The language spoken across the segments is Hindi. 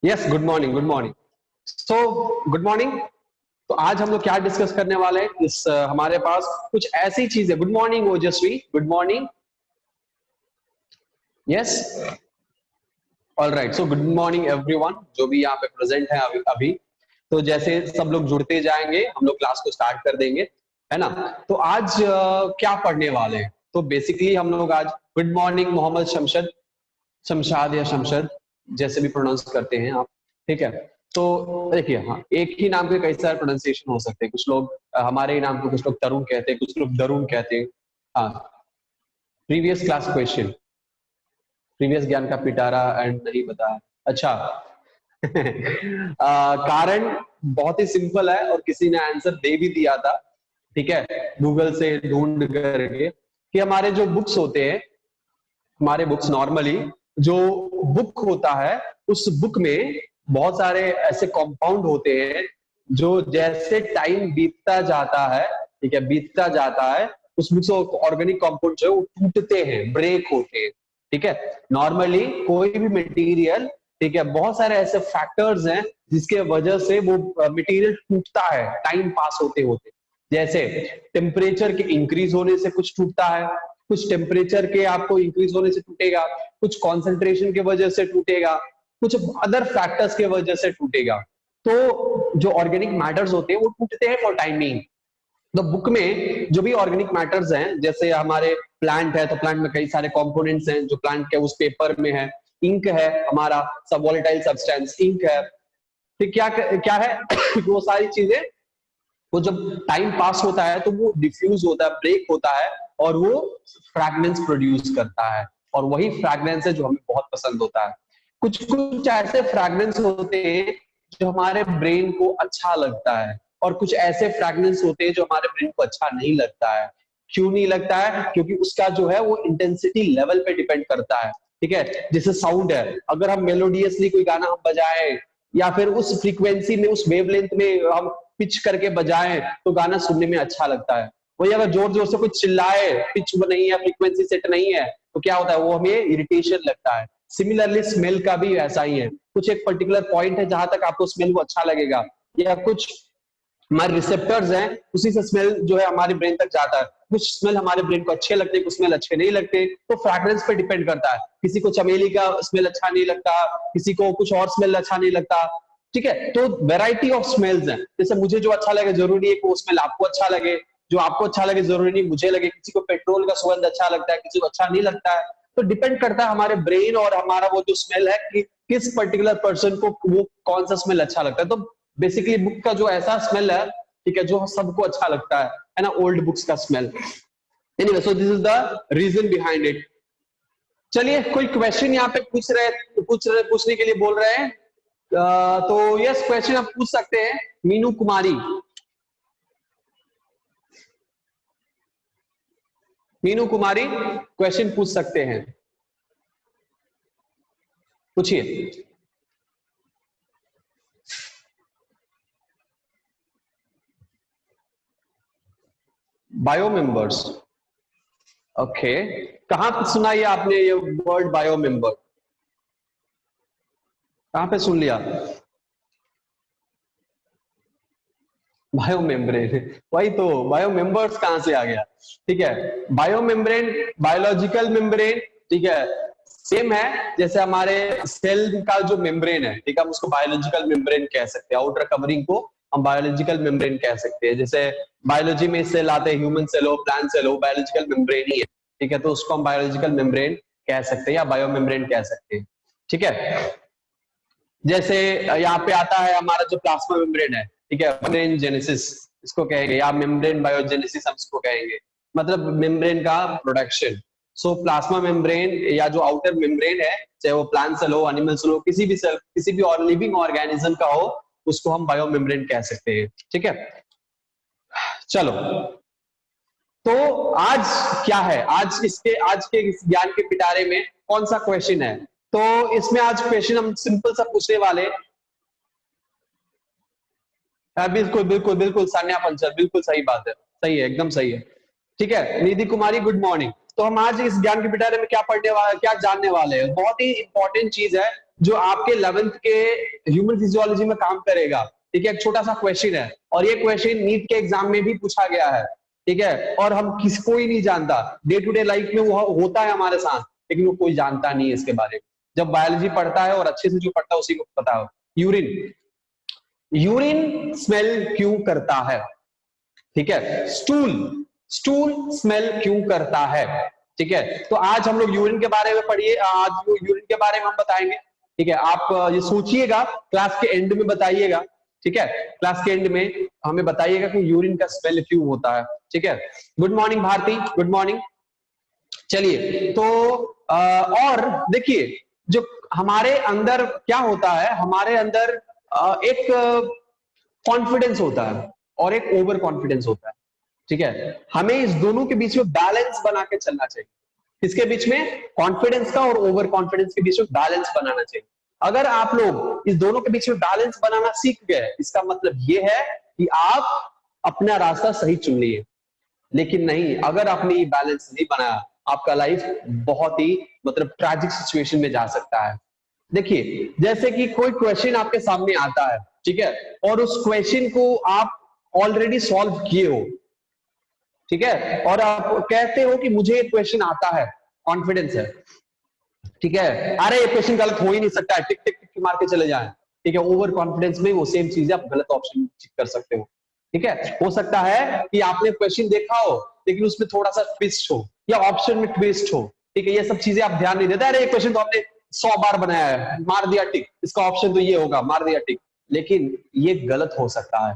Yes, good morning, good morning. So good morning. तो आज हम लोग क्या डिस्कस करने वाले हैं हमारे पास कुछ ऐसी चीजें। गुड मॉर्निंग ओजस्वी, good morning. Yes, all right. So good morning everyone जो भी यहाँ पे प्रेजेंट है अभी अभी। तो जैसे सब लोग जुड़ते जाएंगे हम लोग क्लास को स्टार्ट कर देंगे, है ना। तो आज क्या पढ़ने वाले हैं? तो बेसिकली हम लोग आज गुड मॉर्निंग मोहम्मद शमशद, शमशाद या शमशद, जैसे भी प्रोनाउंस करते हैं आप, ठीक है। तो देखिए, हाँ, एक ही नाम के कई सारे प्रोनाउंसिएशन हो सकते हैं। कुछ लोग हमारे ही नाम को कुछ लोग तरुण कहते हैं, कुछ लोग दरुण कहते हैं। हाँ, प्रीवियस क्लास क्वेश्चन, प्रीवियस ज्ञान का पिटारा एंड नहीं बता। अच्छा। कारण बहुत ही सिंपल है और किसी ने आंसर दे भी दिया था, ठीक है, गूगल से ढूंढ करके, कि हमारे जो बुक्स होते हैं, हमारे बुक्स नॉर्मली जो बुक होता है उस बुक में बहुत सारे ऐसे कंपाउंड होते हैं जो जैसे टाइम बीतता जाता है, ठीक है, बीतता जाता है, उस बुक से ऑर्गेनिक कंपाउंड जो है वो टूटते हैं, ब्रेक होते हैं, ठीक है। नॉर्मली कोई भी मटेरियल, ठीक है, बहुत सारे ऐसे फैक्टर्स हैं जिसके वजह से वो मटेरियल टूटता है टाइम पास होते होते। जैसे टेम्परेचर के इंक्रीज होने से कुछ टूटता है, कुछ टेम्परेचर के आपको इंक्रीज होने से टूटेगा, कुछ कॉन्सेंट्रेशन की वजह से टूटेगा, कुछ अदर फैक्टर्स की वजह से टूटेगा। तो जो ऑर्गेनिक मैटर्स होते हैं वो टूटते हैं फॉर टाइमिंग। तो बुक में जो भी ऑर्गेनिक मैटर्स हैं, जैसे हमारे प्लांट है तो प्लांट में कई सारे कंपोनेंट्स हैं जो प्लांट के उस पेपर में है। इंक है हमारा सब वॉलेटाइल सब्सटेंस, इंक है। फिर क्या क्या है? वो सारी चीजें, वो जब टाइम पास होता है तो वो डिफ्यूज होता है, ब्रेक होता है, और वो फ्रैग्रेंस प्रोड्यूस करता है। और वही फ्रैग्रेंस है जो हमें बहुत पसंद होता है। कुछ कुछ ऐसे फ्रैग्रेंस होते हैं जो हमारे ब्रेन को अच्छा लगता है, और कुछ ऐसे फ्रैग्रेंस होते हैं जो हमारे ब्रेन को अच्छा नहीं लगता है। क्यों नहीं लगता है? क्योंकि उसका जो है वो इंटेंसिटी लेवल पे डिपेंड करता है, ठीक है। जैसे साउंड है, अगर हम मेलोडियसली कोई गाना हम बजाएं, या फिर उस फ्रीक्वेंसी में, उस वेवलेंथ में हम पिच करके बजाएं, तो गाना सुनने में अच्छा लगता है। वही अगर जोर जोर से कुछ चिल्लाए, पिच नहीं है, फ्रीक्वेंसी सेट नहीं है, तो क्या होता है, वो हमें इरिटेशन लगता है। सिमिलरली स्मेल का भी ऐसा ही है। कुछ एक पर्टिकुलर पॉइंट है जहां तक आपको स्मेल को अच्छा लगेगा, या कुछ हमारे रिसेप्टर्स हैं, उसी से स्मेल जो है हमारे ब्रेन तक जाता है। कुछ स्मेल हमारे ब्रेन को अच्छे लगते हैं, कुछ स्मेल अच्छे नहीं लगते। तो फ्रैग्रेंस पे डिपेंड करता है। किसी को चमेली का स्मेल अच्छा नहीं लगता, किसी को कुछ और स्मेल अच्छा नहीं लगता, ठीक है। तो वेराइटी ऑफ स्मेल्स हैं। जैसे मुझे जो अच्छा लगे जरूरी है कि वो स्मेल आपको अच्छा लगे, जो आपको अच्छा लगे जरूरी नहीं मुझे लगे। किसी को पेट्रोल का सुगंध अच्छा लगता है, किसी को अच्छा नहीं लगता है। तो डिपेंड करता है हमारे ब्रेन और हमारा वो जो स्मेल है कि किस पर्टिकुलर पर्सन को वो कौन सा स्मेल अच्छा लगता है। तो बेसिकली बुक का जो ऐसा स्मेल है, ठीक है, जो सबको अच्छा लगता है ना, ओल्ड बुक्स का smell. Anyway, so this is the reason behind it. चलिए, कोई क्वेश्चन यहाँ पे पूछने के लिए बोल रहे हैं? तो यस, क्वेश्चन आप पूछ सकते हैं। मीनू कुमारी, मीनू कुमारी क्वेश्चन पूछ सकते हैं, पूछिए। Bio members, okay. कहां पे सुना ये आपने, ये वर्ड बायो मेंबर कहां पे सुन लिया? बायो मेम्ब्रेन, वही तो, बायो मेंबर्स कहां से आ गया? ठीक है, बायो मेम्ब्रेन, बायोलॉजिकल मेम्ब्रेन, ठीक है, सेम है जैसे हमारे सेल का जो मेम्ब्रेन है, ठीक है, हम उसको बायोलॉजिकल मेम्ब्रेन कह सकते हैं। आउटर कवरिंग को हम बायोलॉजिकल मेम्ब्रेन कह सकते हैं। जैसे बायोलॉजी में सेल आते हैं, ह्यूमन सेल हो, प्लांट सेल हो, बायोलॉजिकल मेम्ब्रेन ही है, ठीक है। तो उसको हम बायोलॉजिकल मेम्ब्रेन कह सकते हैं या बायो मेम्ब्रेन कह सकते हैं, ठीक है। जैसे यहाँ पे आता है हमारा जो प्लाज्मा मेम्ब्रेन है, ठीक है, मेम्ब्रेन जेनेसिस इसको कहेंगे, या मेम्ब्रेन बायोजेनेसिस हम इसको कहेंगे, मतलब मेम्ब्रेन का प्रोडक्शन। सो प्लाज्मा मेम्ब्रेन या जो आउटर मेम्ब्रेन है, चाहे वो प्लांट सेल हो, एनिमल सेल हो, किसी भी सेल, किसी भी और लिविंग ऑर्गेनिज्म का हो, उसको हम बायो मेम्ब्रेन कह सकते हैं, ठीक है। चलो, तो आज क्या है, आज के इस ज्ञान के पिटारे में कौन सा क्वेश्चन है? तो इसमें आज क्वेश्चन हम सिंपल सा पूछने वाले। बिल्कुल बिल्कुल बिल्कुल, सान्या पंचर, बिल्कुल सही बात है, सही है, एकदम सही है। ठीक है, निधि कुमारी, गुड मॉर्निंग। तो हम आज इस ज्ञान के पिटारे में क्या पढ़ने वाले, क्या जानने वाले हैं? बहुत ही इंपॉर्टेंट चीज है जो आपके 11th के ह्यूमन फिजियोलॉजी में काम करेगा। ठीक है, एक छोटा सा क्वेश्चन है और ये क्वेश्चन नीट के एग्जाम में भी पूछा गया है। ठीक है, और हम किसको ही नहीं जानता, डे टू डे लाइफ में वो होता है हमारे साथ, लेकिन वो कोई जानता नहीं है इसके बारे में। जब बायोलॉजी पढ़ता है और अच्छे से जो पढ़ता है उसी को पता हो। यूरिन, यूरिन स्मेल क्यों करता है? ठीक है, स्टूल, स्टूल स्मेल क्यों करता है? ठीक है, तो आज हम लोग यूरिन के बारे में पढ़िए, आज यूरिन के बारे में हम बताएंगे। ठीक है, आप ये सोचिएगा, क्लास के एंड में बताइएगा। ठीक है, क्लास के एंड में हमें बताइएगा कि यूरिन का स्मेल क्यों होता है। ठीक है, good morning Bharti, good morning. चलिए, तो और देखिए, जो हमारे अंदर क्या होता है, हमारे अंदर एक कॉन्फिडेंस होता है और एक ओवर कॉन्फिडेंस होता है। ठीक है, हमें इस दोनों के बीच में बैलेंस बना के चलना चाहिए। किसके बीच में? कॉन्फिडेंस का और ओवर कॉन्फिडेंस के बीच में बैलेंस बनाना चाहिए। अगर आप लोग इस दोनों के बीच में बैलेंस बनाना सीख गए, इसका मतलब ये है कि आप अपना रास्ता सही चुन लिए। लेकिन नहीं, अगर आपने ये बैलेंस नहीं बनाया, आपका लाइफ बहुत ही मतलब ट्रैजिक सिचुएशन में जा सकता है। देखिए, जैसे कि कोई क्वेश्चन आपके सामने आता है, ठीक है, और उस क्वेश्चन को आप ऑलरेडी सॉल्व किए हो, ठीक है, और आप कहते हो कि मुझे ये क्वेश्चन आता है, कॉन्फिडेंस है। ठीक है, अरे ये क्वेश्चन गलत हो ही नहीं सकता है, टिक टिक टिक मार के चले जाएं। ठीक है, ओवर कॉन्फिडेंस में वो सेम चीज आप गलत ऑप्शन कर सकते हो। ठीक है, हो सकता है कि आपने क्वेश्चन देखा हो लेकिन उसमें थोड़ा सा ट्विस्ट हो या ऑप्शन में ट्विस्ट हो। ठीक है, ये सब चीजें आप ध्यान नहीं देते, अरे ये क्वेश्चन तो आपने 100 बार बनाया है, मार दिया टिक, इसका ऑप्शन तो ये होगा, मार दिया टिक, लेकिन ये गलत हो सकता है।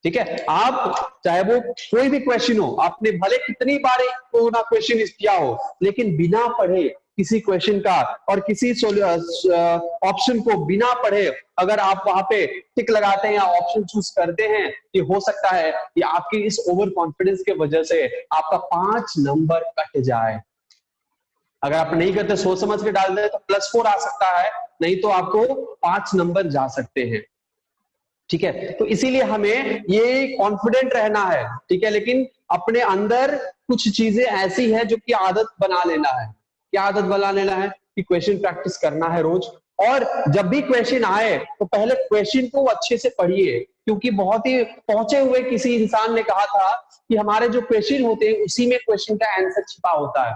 ठीक है, आप चाहे वो कोई भी क्वेश्चन हो, आपने भले कितनी बार क्वेश्चन किया हो, लेकिन बिना पढ़े किसी क्वेश्चन का और किसी ऑप्शन को बिना पढ़े अगर आप वहां पे टिक लगाते हैं या ऑप्शन चूज करते हैं, कि हो सकता है कि आपकी इस ओवर कॉन्फिडेंस के वजह से आपका 5 नंबर कट जाए। अगर आप नहीं करते, सोच समझ के डाल दे तो +4 आ सकता है, नहीं तो आपको 5 नंबर जा सकते हैं। ठीक है, तो इसीलिए हमें ये कॉन्फिडेंट रहना है। ठीक है, लेकिन अपने अंदर कुछ चीजें ऐसी है जो कि आदत बना लेना है। क्या आदत बना लेना है? कि क्वेश्चन प्रैक्टिस करना है रोज, और जब भी क्वेश्चन आए तो पहले क्वेश्चन को अच्छे से पढ़िए, क्योंकि बहुत ही पहुंचे हुए किसी इंसान ने कहा था कि हमारे जो क्वेश्चन होते हैं उसी में क्वेश्चन का आंसर छिपा होता है।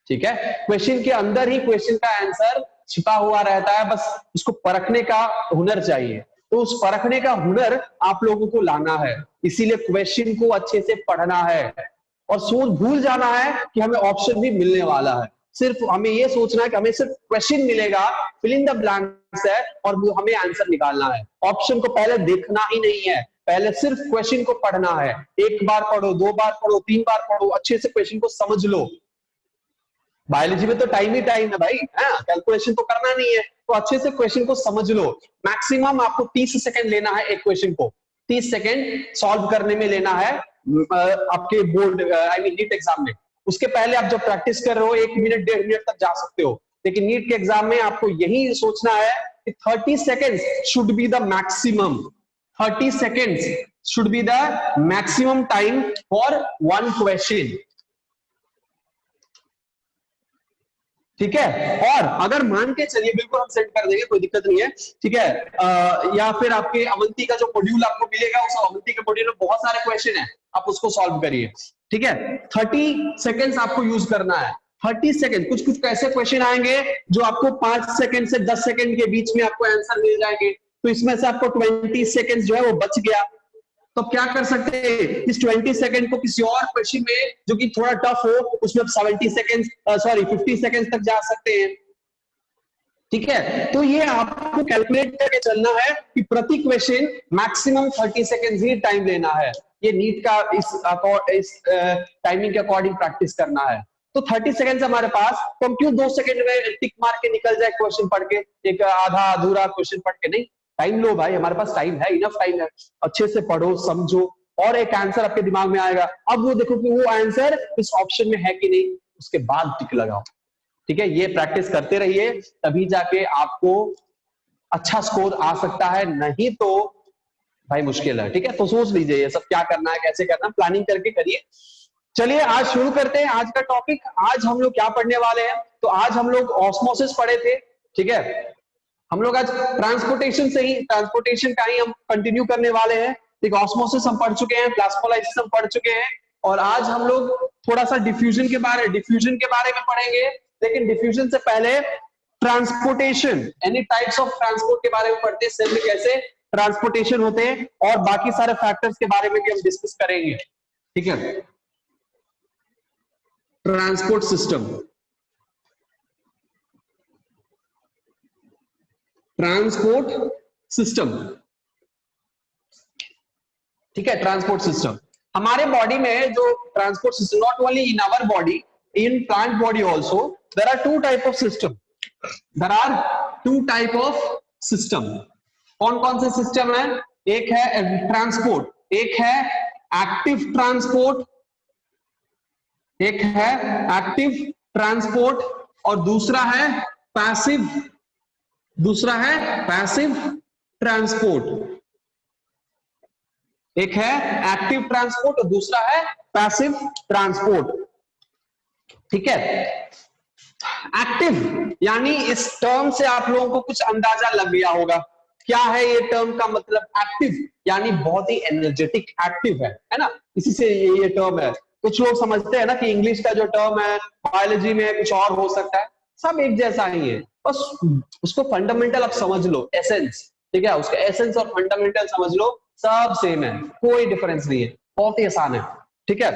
ठीक है, क्वेश्चन के अंदर ही क्वेश्चन का आंसर छिपा हुआ रहता है, बस उसको परखने का हुनर चाहिए। तो उस परखने का हुनर आप लोगों को लाना है, इसीलिए क्वेश्चन को अच्छे से पढ़ना है और सोच भूल जाना है कि हमें ऑप्शन भी मिलने वाला है। सिर्फ हमें ये सोचना है कि हमें सिर्फ क्वेश्चन मिलेगा, फिल इन द ब्लैंक्स है, और वो हमें आंसर निकालना है। ऑप्शन को पहले देखना ही नहीं है, पहले सिर्फ क्वेश्चन को पढ़ना है। एक बार पढ़ो, 2 बार पढ़ो, 3 बार पढ़ो, अच्छे से क्वेश्चन को समझ लो। बायोलॉजी में तो टाइम ही टाइम है भाई, कैलकुलेशन तो करना नहीं है, तो अच्छे से क्वेश्चन को समझ लो। मैक्सिमम आपको 30 सेकंड लेना है एक क्वेश्चन को, 30 सेकंड सॉल्व करने में लेना है आपके board I mean NEET exam में। उसके पहले आप जब प्रैक्टिस कर रहे हो 1 मिनट 1.5 मिनट तक जा सकते हो, लेकिन नीट के एग्जाम में आपको यही सोचना है कि 30 seconds should be the maximum, 30 seconds should be the maximum time for one question. ठीक है, और अगर मान के चलिए, बिल्कुल हम सेंड कर देंगे, कोई दिक्कत नहीं है। ठीक है, या फिर आपके अवंती का जो मॉड्यूल आपको मिलेगा, उस अवंती के मॉड्यूल में बहुत सारे क्वेश्चन है, आप उसको सॉल्व करिए। ठीक है, 30 सेकेंड्स आपको यूज करना है। 30 सेकेंड, कुछ कुछ ऐसे क्वेश्चन आएंगे जो आपको 5 सेकेंड से 10 सेकेंड के बीच में आपको आंसर मिल जाएंगे, तो इसमें से आपको 20 सेकेंड जो है वो बच गया। तो क्या कर सकते हैं, इस 20 सेकंड को किसी और क्वेश्चन में जो कि थोड़ा टफ हो, उसमें 70 सेकंड सॉरी 50 सेकंड तक जा सकते हैं। ठीक है, तो ये आपको कैलकुलेट करके चलना है कि प्रति क्वेश्चन मैक्सिमम 30 सेकंड ही टाइम लेना है। ये नीट का इस टाइमिंग के अकॉर्डिंग प्रैक्टिस करना है। तो 30 सेकंड हमारे पास, तो हम क्यों 2 सेकंड में टिक मार के निकल जाए क्वेश्चन पढ़ के, एक आधा अधूरा क्वेश्चन पढ़ के? नहीं, टाइम लो भाई, हमारे पास टाइम है, इनफ टाइम है, अच्छे से पढ़ो समझो और एक आंसर आपके दिमाग में आएगा। अब वो देखो कि वो आंसर इस ऑप्शन में है कि नहीं, उसके बाद टिक लगाओ। ठीक है, ये प्रैक्टिस करते रहिए, तभी जाके आपको अच्छा स्कोर आ सकता है, नहीं तो भाई मुश्किल है। ठीक है, तो सोच लीजिए ये सब क्या करना है, कैसे करना है, प्लानिंग करके करिए। चलिए आज शुरू करते हैं आज का टॉपिक। आज हम लोग क्या पढ़ने वाले हैं, तो आज हम लोग ऑस्मोसिस पढ़े थे। ठीक है, हम लोग आज ट्रांसपोर्टेशन का ही हम कंटिन्यू करने वाले हैं। ठीक, ऑस्मोसिस हम पढ़ चुके हैं, प्लाज्मोलाइसिस हम पढ़ चुके हैं, और आज हम लोग थोड़ा सा डिफ्यूजन के बारे में पढ़ेंगे। लेकिन डिफ्यूजन से पहले transportation, any types of transport के बारे में पढ़ते हैं, सेल में कैसे ट्रांसपोर्टेशन होते हैं, और बाकी सारे फैक्टर्स के बारे में भी हम डिस्कस करेंगे। ठीक है, ट्रांसपोर्ट सिस्टम, ठीक है, ट्रांसपोर्ट सिस्टम हमारे बॉडी में जो transport system, not only in our body, in plant body also there are two type of system. कौन कौन से सिस्टम है? एक है ट्रांसपोर्ट, एक है एक्टिव ट्रांसपोर्ट, और दूसरा है पैसिव ट्रांसपोर्ट। एक है एक्टिव ट्रांसपोर्ट और दूसरा है पैसिव ट्रांसपोर्ट। ठीक है, एक्टिव यानी इस टर्म से आप लोगों को कुछ अंदाजा लग गया होगा क्या है ये टर्म का मतलब। एक्टिव यानी बहुत ही एनर्जेटिक एक्टिव है ना, इसी से ये टर्म है। कुछ लोग समझते हैं ना कि इंग्लिश का जो टर्म है बायोलॉजी में कुछ और हो सकता है, सब एक जैसा ही है, बस उसको फंडामेंटल आप समझ लो, एसेंस। ठीक है, उसका एसेंस और फंडामेंटल समझ लो, सब सेम है, कोई डिफरेंस नहीं है, बहुत ही आसान है। ठीक है,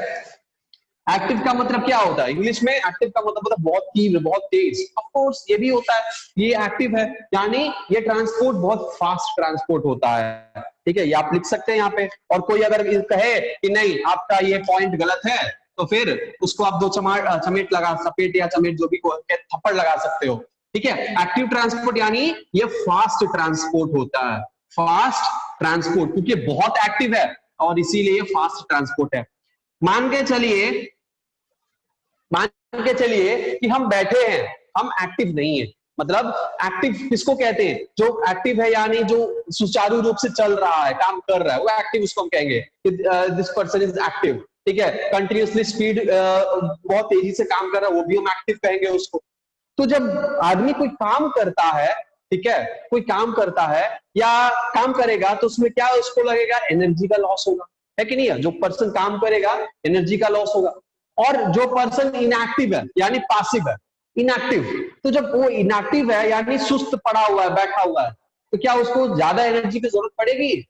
एक्टिव का मतलब क्या होता है? इंग्लिश में एक्टिव का मतलब बहुत तीव्र, बहुत तेज। ऑफ कोर्स ये भी होता है, ये एक्टिव है, यानी ये ट्रांसपोर्ट बहुत फास्ट ट्रांसपोर्ट होता है। ठीक है, ये आप लिख सकते हैं यहाँ पे। और कोई अगर कहे कि नहीं आपका ये पॉइंट गलत है, तो फिर उसको आप दो सपेट या चमेट जो भी थप्पड़ लगा सकते हो। ठीक है, एक्टिव ट्रांसपोर्ट यानी ये फास्ट ट्रांसपोर्ट होता है, फास्ट ट्रांसपोर्ट, क्योंकि बहुत एक्टिव है और इसीलिए ये फास्ट ट्रांसपोर्ट है। मान के चलिए कि हम बैठे हैं, हम एक्टिव नहीं है। मतलब एक्टिव किसको कहते हैं? जो एक्टिव है यानी जो सुचारू रूप से चल रहा है, काम कर रहा है, वो एक्टिव उसको हम कहेंगे, दिस पर्सन इज एक्टिव। ठीक है, कंटिन्यूअसली स्पीड बहुत तेजी से काम कर रहा है, वो भी हम एक्टिव कहेंगे उसको। तो जब आदमी कोई काम करता है, ठीक है, कोई काम करता है या काम करेगा, तो उसमें क्या उसको लगेगा? एनर्जी का लॉस होगा, है कि नहीं? जो पर्सन काम करेगा एनर्जी का लॉस होगा। और जो पर्सन इनएक्टिव है यानी पासिव है, इनएक्टिव, तो जब वो इनएक्टिव है यानी सुस्त पड़ा हुआ है, बैठा हुआ है, तो क्या उसको ज्यादा एनर्जी की जरूरत पड़ेगी?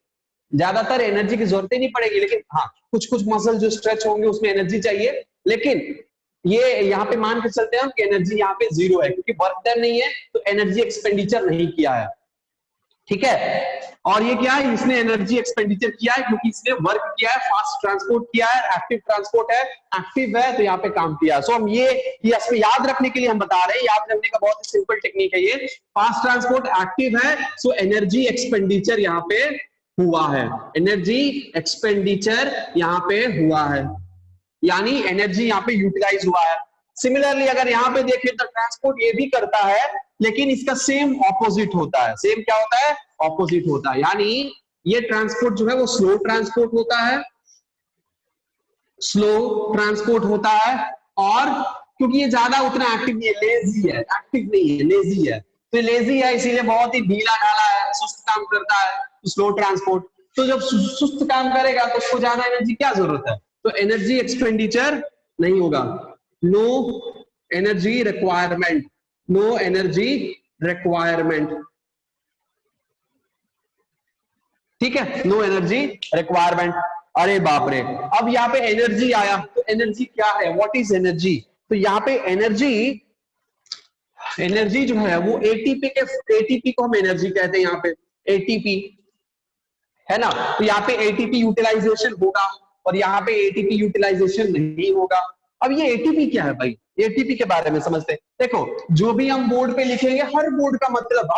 ज्यादातर एनर्जी की जरूरत ही नहीं पड़ेगी, लेकिन हाँ कुछ मसल जो स्ट्रेच होंगे उसमें एनर्जी चाहिए। लेकिन ये यहाँ पे मान के चलते हैं हम कि एनर्जी यहाँ पे जीरो है, क्योंकि वर्क डन नहीं है, तो एनर्जी एक्सपेंडिचर नहीं किया है। ठीक है, और ये क्या है? इसने एनर्जी एक्सपेंडिचर किया है क्योंकि इसने वर्क किया है, फास्ट ट्रांसपोर्ट किया है, एक्टिव ट्रांसपोर्ट है, एक्टिव है, तो यहाँ पे काम किया है। सो हम ये इसमें याद रखने के लिए हम बता रहे हैं, याद रखने का बहुत ही सिंपल टेक्निक है ये। फास्ट ट्रांसपोर्ट एक्टिव है, सो एनर्जी एक्सपेंडिचर यहाँ पे हुआ है, एनर्जी एक्सपेंडिचर यहाँ पे हुआ है, यानी एनर्जी यहाँ पे यूटिलाइज हुआ है। सिमिलरली अगर यहाँ पे देखें तो ट्रांसपोर्ट ये भी करता है, लेकिन इसका सेम ऑपोजिट होता है। सेम क्या होता है? ऑपोजिट होता है, यानी ये ट्रांसपोर्ट जो है वो स्लो ट्रांसपोर्ट होता है, स्लो ट्रांसपोर्ट होता है। और क्योंकि ये ज्यादा उतना एक्टिव नहीं है, लेजी है, एक्टिव नहीं है, लेजी है, तो लेजी है इसीलिए बहुत ही ढीला ढाला है, सुस्त काम करता है, स्लो ट्रांसपोर्ट। तो जब सुस्त काम करेगा तो उसको ज्यादा एनर्जी क्या जरूरत है? तो एनर्जी एक्सपेंडिचर नहीं होगा, no energy requirement, no energy requirement. ठीक है, नो एनर्जी रिक्वायरमेंट। अरे बाप रे, अब यहाँ पे एनर्जी आया, तो एनर्जी क्या है? What is energy? तो यहाँ पे एनर्जी जो है वो एटीपी को हम एनर्जी कहते हैं, यहाँ पे एटीपी है ना। तो यहाँ पे एटीपी यूटिलाइजेशन होगा और यहाँ पे एटीपी यूटिलाइजेशन नहीं होगा। अब ये एटीपी क्या है भाई? एटीपी के बारे में समझते हैं। देखो, जो भी हम बोर्ड पे लिखेंगे, हर वर्ड का मतलब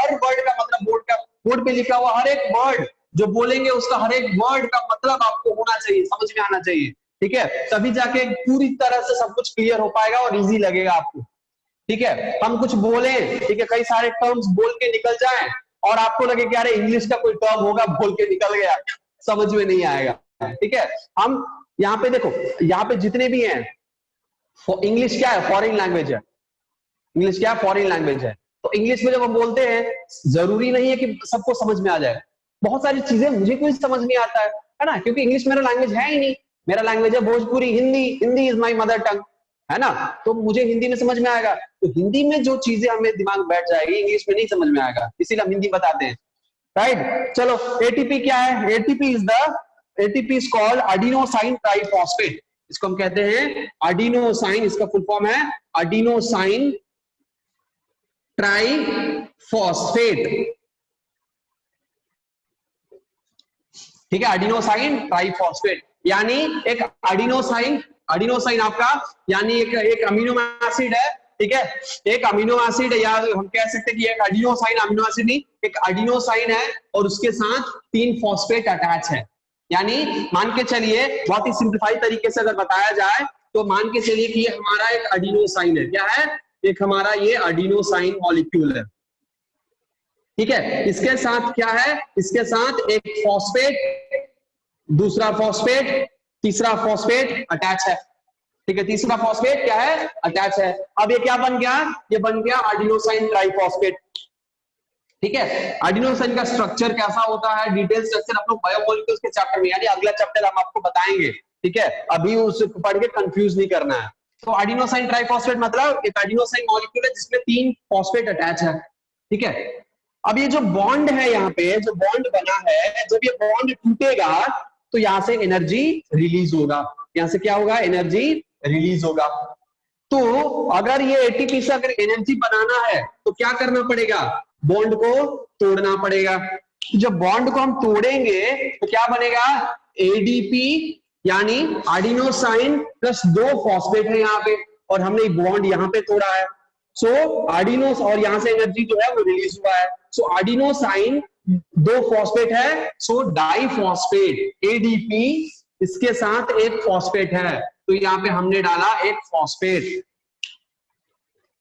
बोर्ड पे लिखा हुआ हर एक वर्ड जो बोलेंगे उसका हर एक वर्ड का मतलब आपको होना चाहिए, समझ में आना चाहिए। ठीक है, तभी जाके पूरी तरह से सब कुछ क्लियर हो पाएगा और इजी लगेगा आपको। ठीक है, हम कुछ बोले, ठीक है, कई सारे टर्म्स बोल के निकल जाएं और आपको लगे कि अरे इंग्लिश का कोई टर्म होगा, बोल के निकल गया, समझ में नहीं आएगा। ठीक है, हम यहाँ पे देखो, यहाँ पे जितने भी हैं, इंग्लिश क्या है? फॉरेन लैंग्वेज है। इंग्लिश क्या है? फॉरेन लैंग्वेज है। तो इंग्लिश में जब हम बोलते हैं, जरूरी नहीं है कि सबको समझ में आ जाए। बहुत सारी चीजें मुझे कोई समझ नहीं आता है ना, क्योंकि इंग्लिश मेरा लैंग्वेज है ही नहीं। मेरा लैंग्वेज है Bhojpuri, Hindi. Hindi is my mother tongue, है ना, तो मुझे हिंदी में समझ में आएगा। तो हिंदी में जो चीजें हमें दिमाग में बैठ जाएगी, इंग्लिश में नहीं समझ में आएगा, इसीलिए हम हिंदी बताते हैं, राइट। चलो, एटीपी क्या है? ATP is called adenosine triphosphate. इसको हम कहते हैं एडिनोसाइन, इसका फुल फॉर्म है एडिनोसाइन ट्राइफॉस्फेट, ठीक है, एडिनोसाइन ट्राइफॉस्फेट। यानी एक एडिनोसाइन आपका यानी एक अमीनो एसिड है, ठीक है, एक अमीनो एसिड है, या हम कह सकते हैं कि एक एडिनोसाइन, अमीनो एसिड नहीं, एक एडिनोसाइन है और उसके साथ 3 फॉस्फेट अटैच है। यानी मान के चलिए, बहुत ही सिंप्लीफाइड तरीके से अगर बताया जाए तो मान के चलिए कि ये हमारा एक एडिनोसाइन है। क्या है? एक हमारा ये एडिनोसाइन मॉलिक्यूल है, ठीक है। इसके साथ क्या है? इसके साथ एक फॉस्फेट, दूसरा फॉस्फेट, तीसरा फॉस्फेट अटैच है, ठीक है, तीसरा फॉस्फेट क्या है? अटैच है। अब ये क्या बन गया? ये बन गया एडिनोसाइन ट्राइफॉस्फेट, ठीक है। एडिनोसाइन का स्ट्रक्चर कैसा होता है, डिटेल स्ट्रक्चर आप लोग बायोमोलिक्यूल्स के चैप्टर में, यानी अगला चैप्टर हम आपको बताएंगे, ठीक है, अभी उसे पढ़ के कंफ्यूज नहीं करना है। तो एडिनोसाइन ट्राइफॉस्फेट मतलब एक एडिनोसाइन मॉलिक्यूल है जिसमें 3 फॉस्फेट अटैच है, ठीक है। अब ये जो बॉन्ड है, यहाँ पे जो बॉन्ड बना है, जब ये बॉन्ड टूटेगा तो यहां से एनर्जी रिलीज होगा, यहां से क्या होगा? एनर्जी रिलीज होगा। तो अगर ये एटीपी से अगर एनर्जी बनाना है तो क्या करना पड़ेगा? बॉन्ड को तोड़ना पड़ेगा। जब बॉन्ड को हम तोड़ेंगे तो क्या बनेगा? एडीपी, यानी एडिनोसाइन प्लस 2 फॉस्फेट है यहाँ पे, और हमने बॉन्ड यहाँ पे तोड़ा है। सो एडिनोस, और यहां से एनर्जी जो है वो रिलीज हुआ है। सो एडिनोसाइन 2 फॉस्फेट है, सो डाइफॉस्फेट एडीपी, इसके साथ एक फॉस्फेट है, तो यहाँ पे हमने डाला एक फॉस्फेट,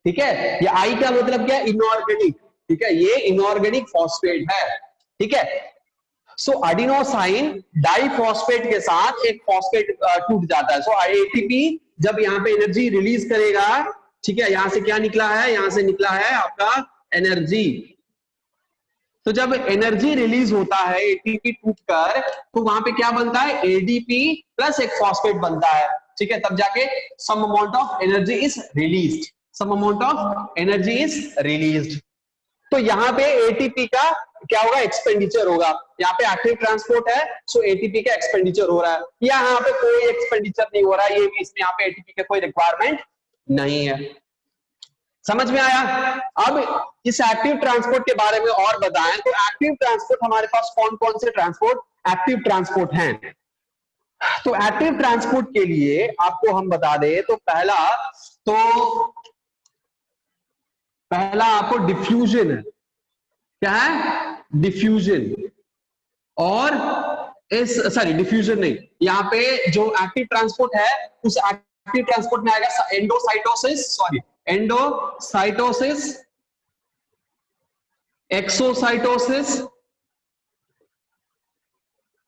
ठीक है। ये आई का मतलब क्या? इनऑर्गेनिक, ठीक है, ये इनऑर्गेनिक फॉस्फेट है, ठीक है। सो एडिनोसाइन डाइफॉस्फेट के साथ एक फॉस्फेट टूट जाता है। सो एटीपी जब यहाँ पे एनर्जी रिलीज करेगा, ठीक है, यहां से क्या निकला है? यहां से निकला है आपका एनर्जी। तो जब एनर्जी रिलीज होता है एटीपी टूटकर, तो वहां पे क्या बनता है? एडीपी प्लस एक फॉस्फेट बनता है, ठीक है, तब जाके some amount of energy is released, some amount of energy is released. तो यहाँ पे एटीपी का क्या होगा? एक्सपेंडिचर होगा। यहाँ पे एक्टिव ट्रांसपोर्ट है, सो एटीपी का एक्सपेंडिचर हो रहा है। यहाँ पे कोई एक्सपेंडिचर नहीं हो रहा है, ये भी इसमें यहाँ पे एटीपी का कोई रिक्वायरमेंट नहीं है। समझ में आया? अब इस एक्टिव ट्रांसपोर्ट के बारे में और बताएं तो एक्टिव ट्रांसपोर्ट हमारे पास कौन कौन से ट्रांसपोर्ट एक्टिव ट्रांसपोर्ट हैं? तो एक्टिव ट्रांसपोर्ट के लिए आपको हम बता दें तो पहला आपको डिफ्यूजन है। क्या है? डिफ्यूजन। और डिफ्यूजन नहीं, यहाँ पे जो एक्टिव ट्रांसपोर्ट है उस एक्टिव ट्रांसपोर्ट में आएगा एंडोसाइटोसिस, एक्सोसाइटोसिस,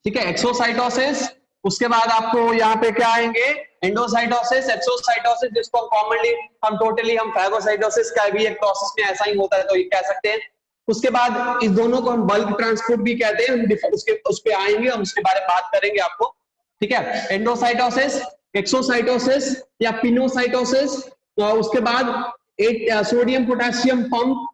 ठीक है, एक्सोसाइटोसिस। उसके बाद आपको यहाँ पे क्या आएंगे? एंडोसाइटोसिस, एक्सोसाइटोसिस, जिसको हम कॉमनली हम फैगोसाइटोसिस का भी एक प्रोसेस में ऐसा ही होता है तो ये कह सकते हैं। उसके बाद इस दोनों को हम बल्क ट्रांसपोर्ट भी कहते हैं, उस पे आएंगे, हम उसके बारे में बात करेंगे आपको, ठीक है। एंडोसाइटोसिस, एक्सोसाइटोसिस या पिनोसाइटोसिस। उसके बाद सोडियम पोटेशियम पंप,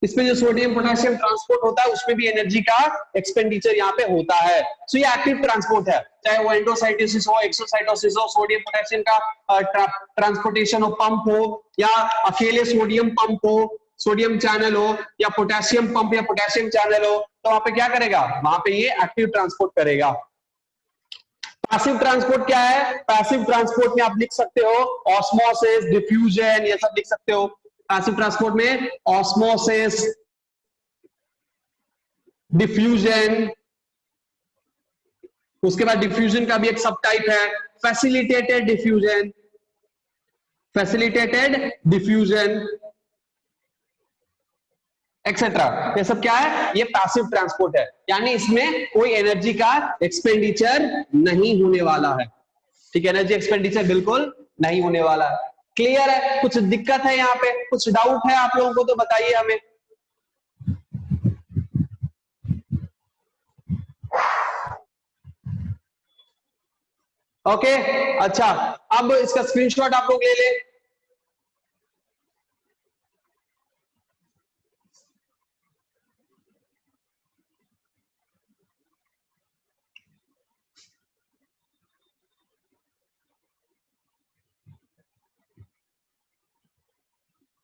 इसमें जो सोडियम पोटेशियम ट्रांसपोर्ट होता है उसमें भी एनर्जी का एक्सपेंडिचर यहाँ पे होता है। सो ये एक्टिव ट्रांसपोर्ट है, चाहे वो एंडोसाइटोसिस हो, एक्सोसाइटोसिस हो, सोडियम पोटेशियम का ट्रांसपोर्टेशन हो, पंप हो, या अकेले सोडियम पंप हो, सोडियम चैनल हो, या पोटेशियम पंप या पोटेशियम चैनल हो, तो वहां पे क्या करेगा? वहां पे ये एक्टिव ट्रांसपोर्ट करेगा। पैसिव ट्रांसपोर्ट क्या है? पैसिव ट्रांसपोर्ट में आप लिख सकते हो ऑस्मोसिस, डिफ्यूजन, ये सब लिख सकते हो। पैसिव ट्रांसपोर्ट में ऑस्मोसिस, डिफ्यूजन, उसके बाद डिफ्यूजन का भी एक सब टाइप है फैसिलिटेटेड डिफ्यूजन एक्सेट्रा। ये सब क्या है? ये पैसिव ट्रांसपोर्ट है, यानी इसमें कोई एनर्जी का एक्सपेंडिचर नहीं होने वाला है, ठीक है, एनर्जी एक्सपेंडिचर बिल्कुल नहीं होने वाला है। क्लियर है? कुछ दिक्कत है यहाँ पे, कुछ डाउट है आप लोगों को तो बताइए हमें। ओके अच्छा, अब इसका स्क्रीनशॉट आप लोग ले लें।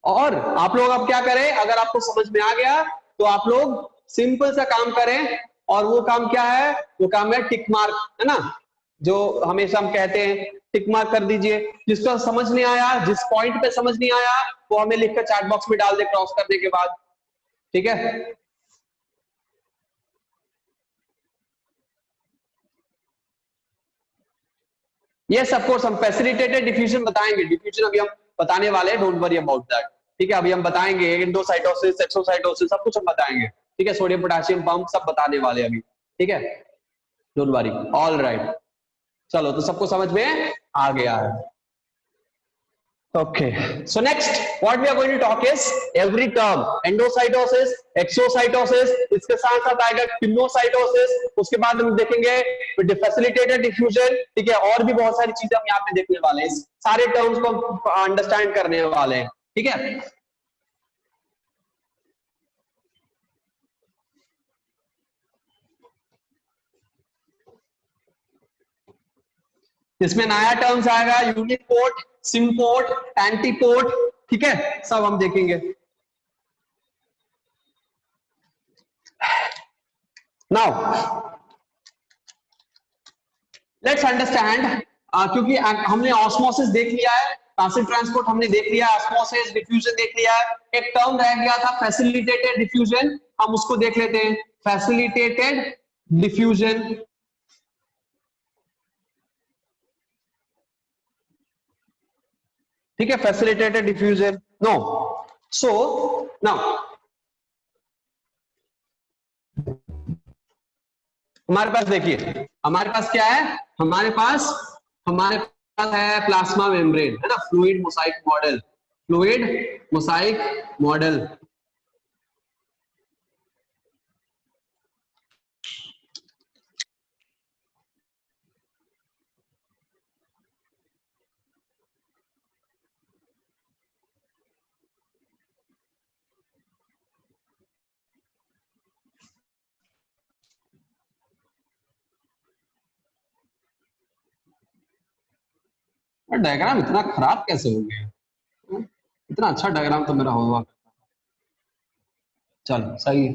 और आप लोग अब क्या करें, अगर आपको समझ में आ गया तो आप लोग सिंपल सा काम करें, और वो काम क्या है, वो काम है टिक मार्क, है ना, जो हमेशा हम कहते हैं टिक मार्क कर दीजिए। जिसको समझ नहीं आया, जिस पॉइंट पे समझ नहीं आया, वो हमें लिखकर चैट बॉक्स में डाल दे क्रॉस करने के बाद, ठीक है। यस ऑफ कोर्स, हम फैसिलिटेटेड डिफ्यूजन बताएंगे, डिफ्यूजन अभी हम बताने वाले हैं, डोंट वरी अबाउट दैट, ठीक है। अभी हम बताएंगे एंडोसाइटोसिस, एक्सोसाइटोसिस, सब कुछ हम बताएंगे, ठीक है। सोडियम पोटेशियम पंप सब बताने वाले अभी, ठीक है, डोंट वरी। ऑल राइट, चलो तो सबको समझ में आ गया है। Okay, so next what we are going to talk is every term, endocytosis, exocytosis, इसके साथ साथ आएगा pinocytosis, उसके बाद हम देखेंगे facilitated diffusion, ठीक है, और भी बहुत सारी चीजें हम यहाँ पे देखने वाले हैं, सारे टर्म्स को अंडरस्टैंड करने वाले हैं, ठीक है। इसमें नया टर्म्स आएगा यूनिपोर्ट, सिम्पोर्ट, एंटीपोर्ट, ठीक है, सब हम देखेंगे। नाउ लेट्स अंडरस्टैंड, क्योंकि हमने ऑस्मोसिस देख लिया है, पैसिव ट्रांसपोर्ट हमने देख लिया, ऑस्मोसिस, डिफ्यूजन देख लिया है, एक टर्म रह गया था फैसिलिटेटेड डिफ्यूजन, हम उसको देख लेते हैं। फैसिलिटेटेड डिफ्यूजन, ठीक है, facilitated diffusion, no, so now हमारे पास देखिए, हमारे पास क्या है, हमारे पास है प्लाज्मा मेम्ब्रेन, है ना, fluid mosaic model, fluid mosaic model, diagram इतना खराब कैसे हो गया, इतना अच्छा डायग्राम तो मेरा हुआ, चल सही है।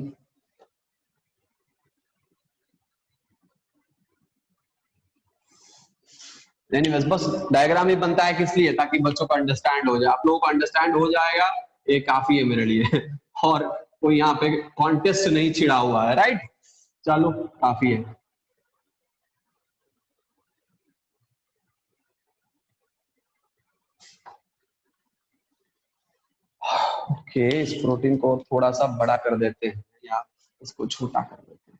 एनीवेज, बस डायग्राम ही बनता है किस लिए, ताकि बच्चों को अंडरस्टैंड हो जाए, आप लोगों को अंडरस्टैंड हो जाएगा, ये काफी है मेरे लिए और कोई यहाँ पे कॉन्टेस्ट नहीं छिड़ा हुआ है, राइट, चलो काफी है। ओके, इस प्रोटीन को थोड़ा सा बड़ा कर देते हैं या इसको छोटा कर देते हैं।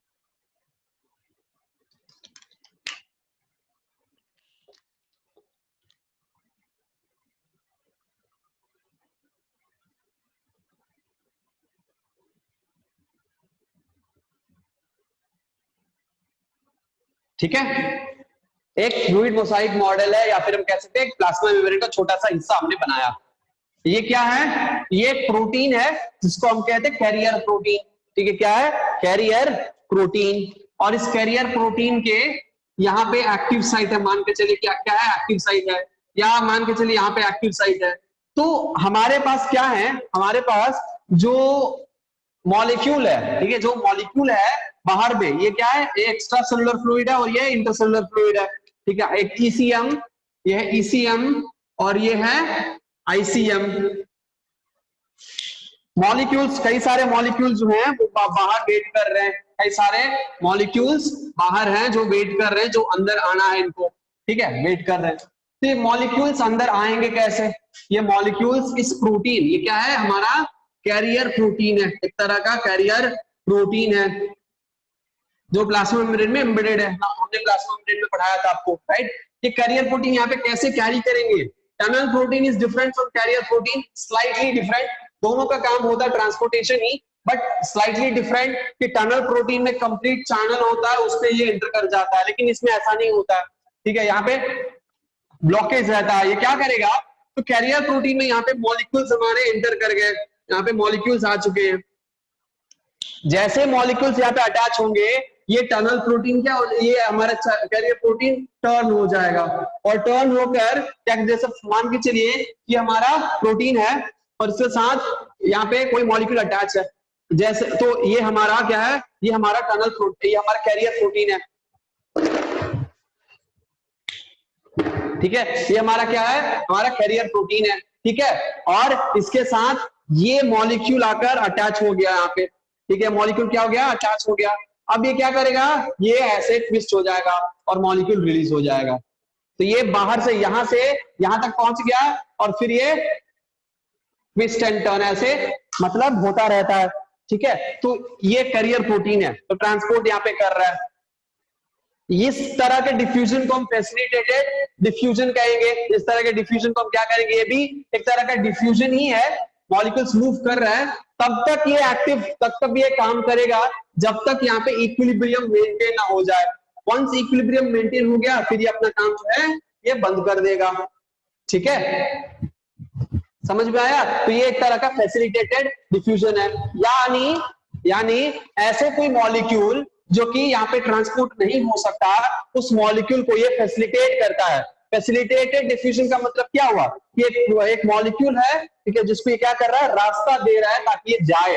ठीक है, एक फ्लूइड मोसाइक मॉडल है, या फिर हम कह सकते हैं एक प्लाज्मा मेम्ब्रेन का छोटा सा हिस्सा हमने बनाया। ये क्या है, ये एक प्रोटीन है जिसको हम कहते हैं कैरियर प्रोटीन, ठीक है, क्या है, कैरियर प्रोटीन। और इस कैरियर प्रोटीन के यहाँ पे एक्टिव साइट है, मान के चलिए क्या क्या है, एक्टिव साइट है, या मान के चलिए यहाँ पे एक्टिव साइट है। तो हमारे पास क्या है, हमारे पास जो मॉलिक्यूल है, ठीक है, जो मॉलिक्यूल है बाहर में, ये क्या है, एक्स्ट्रा सेलुलर फ्लूइड है और ये इंटरसेलुलर फ्लूइड है, ठीक है, एक ईसीएम, ये है ईसीएम और ये है आईसीएम। मॉलिक्यूल्स, कई सारे मॉलिक्यूल्स जो हैं वो बाहर वेट कर रहे हैं, कई सारे मॉलिक्यूल्स बाहर हैं जो वेट कर रहे हैं, जो अंदर आना है इनको, ठीक है, वेट कर रहे हैं। तो ये मॉलिक्यूल्स अंदर आएंगे कैसे, ये मॉलिक्यूल्स इस प्रोटीन, ये क्या है, हमारा कैरियर प्रोटीन है, एक तरह का कैरियर प्रोटीन है जो प्लाज्मा मेम्ब्रेन में एम्बेडेड है। हमने प्लाज्मा मेम्ब्रेन में पढ़ाया था आपको, राइट। ये कैरियर प्रोटीन यहाँ पे कैसे कैरी करेंगे, tunnel protein is different from carrier protein, slightly different, दोनों का काम होता है transportation he, but slightly different कि टनल प्रोटीन में कंप्लीट चैनल होता है, उसमें ये एंटर कर जाता है, लेकिन इसमें ऐसा नहीं होता है, ठीक है, यहाँ पे ब्लॉकेज रहता है। ये क्या करेगा, तो कैरियर प्रोटीन में यहाँ पे मॉलिक्यूल्स हमारे एंटर कर गए, यहाँ पे मॉलिक्यूल्स आ चुके हैं, जैसे मॉलिक्यूल्स यहाँ पे अटैच होंगे ये टनल प्रोटीन क्या, ये हमारा कैरियर प्रोटीन टर्न हो जाएगा, और टर्न होकर क्या, जैसे मान के चलिए कि हमारा प्रोटीन है और इसके साथ यहाँ पे कोई मॉलिक्यूल अटैच है, जैसे तो ये हमारा क्या है, ये हमारा टनल प्रोटीन, ये हमारा कैरियर प्रोटीन है, ठीक है, ये हमारा क्या है, हमारा कैरियर प्रोटीन है, ठीक है, और इसके साथ ये मॉलिक्यूल आकर अटैच हो गया यहाँ पे, ठीक है, मॉलिक्यूल क्या हो गया, अटैच हो गया। अब ये क्या करेगा, ये ऐसे ट्विस्ट हो जाएगा और मॉलिक्यूल रिलीज हो जाएगा, तो ये बाहर से यहां तक पहुंच गया और फिर ये ट्विस्ट एंड टर्न ऐसे मतलब होता रहता है, ठीक है, तो ये कैरियर प्रोटीन है, तो ट्रांसपोर्ट यहाँ पे कर रहा है। इस तरह के डिफ्यूजन को हम फैसिलिटेटेड डिफ्यूजन कहेंगे, इस तरह के डिफ्यूजन को हम क्या करेंगे, ये भी एक तरह का डिफ्यूजन ही है, मॉलिक्यूल्स मूव कर रहा है, तब तक ये एक्टिव, तब तक ये काम करेगा जब तक यहाँ पे इक्विलिब्रियम मेंटेन ना हो जाए। वंस इक्विलिब्रियम मेंटेन हो गया फिर ये अपना काम जो है ये बंद कर देगा, ठीक है, समझ में आया। तो ये एक तरह का फैसिलिटेटेड डिफ्यूजन है, यानी ऐसे कोई मॉलिक्यूल जो कि यहाँ पे ट्रांसपोर्ट नहीं हो सकता, उस मॉलिक्यूल को ये फैसिलिटेट करता है। फैसिलिटेटेड डिफ्यूजन का मतलब क्या हुआ, ये एक मॉलिक्यूल है, ठीक है, जिसको ये क्या कर रहा है, रास्ता दे रहा है ताकि ये जाए,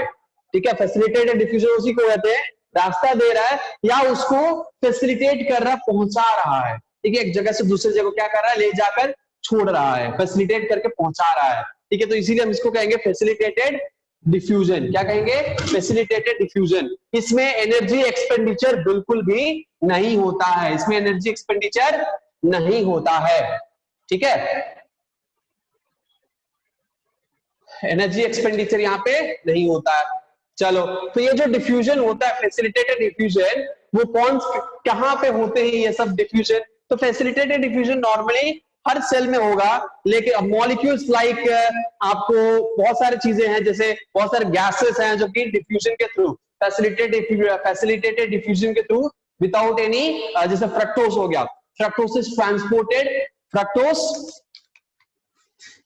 ठीक है, फैसिलिटेटेड डिफ्यूजन उसी को कहते हैं, रास्ता दे रहा है या उसको फैसिलिटेट कर रहा है, पहुंचा रहा है, ठीक है, एक जगह से दूसरी जगह क्या कर रहा है, ले जाकर छोड़ रहा है, फैसिलिटेट करके पहुंचा रहा है, ठीक है, तो इसीलिए हम इसको कहेंगे फैसिलिटेटेड डिफ्यूजन। क्या कहेंगे, फैसिलिटेटेड डिफ्यूजन। इसमें एनर्जी एक्सपेंडिचर बिल्कुल भी नहीं होता है, इसमें एनर्जी एक्सपेंडिचर नहीं होता है, ठीक है, एनर्जी एक्सपेंडिचर यहाँ पे नहीं होता है। चलो, तो ये जो डिफ्यूजन होता है फैसिलिटेटेड डिफ्यूजन, वो कहां पे होते हैं ये सब डिफ्यूजन, तो फैसिलिटेटेड डिफ्यूजन नॉर्मली हर सेल में होगा, लेकिन मॉलिक्यूल्स लाइक आपको बहुत सारी चीजें हैं, जैसे बहुत सारे गैसेस हैं जो कि डिफ्यूजन के थ्रू, फैसिलिटेटेड डिफ्यूजन के थ्रू विदाउट एनी, जैसे फ्रक्टोज हो गया, fructose is transported,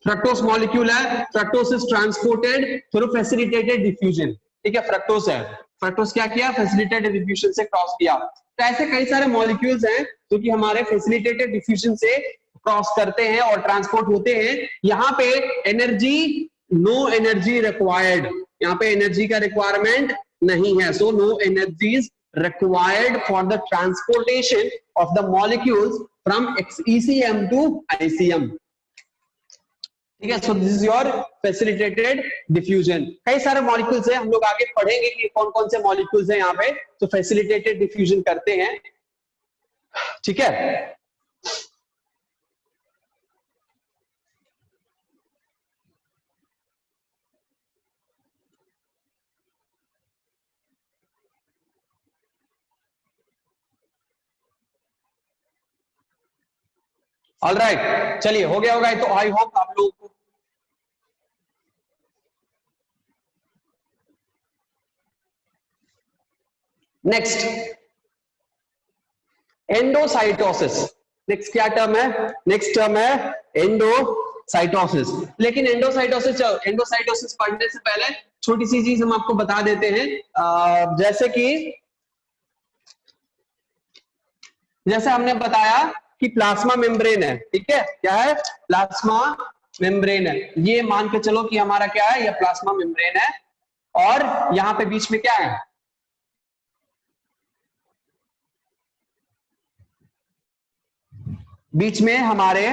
fructose molecule है, fructose is transported through facilitated diffusion, ठीक है, फ्रक्टोज है, फ्रक्टोज क्या किया, फैसिलिटेटेड डिफ्यूजन से क्रॉस किया। तो ऐसे कई सारे मॉलिक्यूल्स हैं जो कि हमारे फैसिलिटेटेड डिफ्यूजन से क्रॉस करते हैं और ट्रांसपोर्ट होते हैं। यहाँ पे एनर्जी, नो एनर्जी रिक्वायर्ड, यहाँ पे एनर्जी का रिक्वायरमेंट नहीं है, so no energies required for the transportation of the molecules from ECM to ICM, ठीक है, so this is your facilitated diffusion। कई सारे मॉलिक्यूल्स हैं, हम लोग आगे पढ़ेंगे कि कौन कौन से मॉलिक्यूल्स हैं यहाँ पे जो फैसिलिटेटेड डिफ्यूजन करते हैं, ठीक है। ऑलराइट, चलिए हो गया होगा, तो आई होप आप लोगों को नेक्स्ट एंडोसाइटोसिस, नेक्स्ट क्या टर्म है, नेक्स्ट टर्म है एंडोसाइटोसिस। लेकिन एंडोसाइटोसिस पढ़ने से पहले छोटी सी चीज हम आपको बता देते हैं, जैसे हमने बताया कि प्लाज्मा मेम्ब्रेन है, ठीक है, क्या है, प्लाज्मा मेम्ब्रेन है, ये मान के चलो कि हमारा क्या है, ये प्लाज्मा मेम्ब्रेन है, और यहां पे बीच में क्या है, बीच में हमारे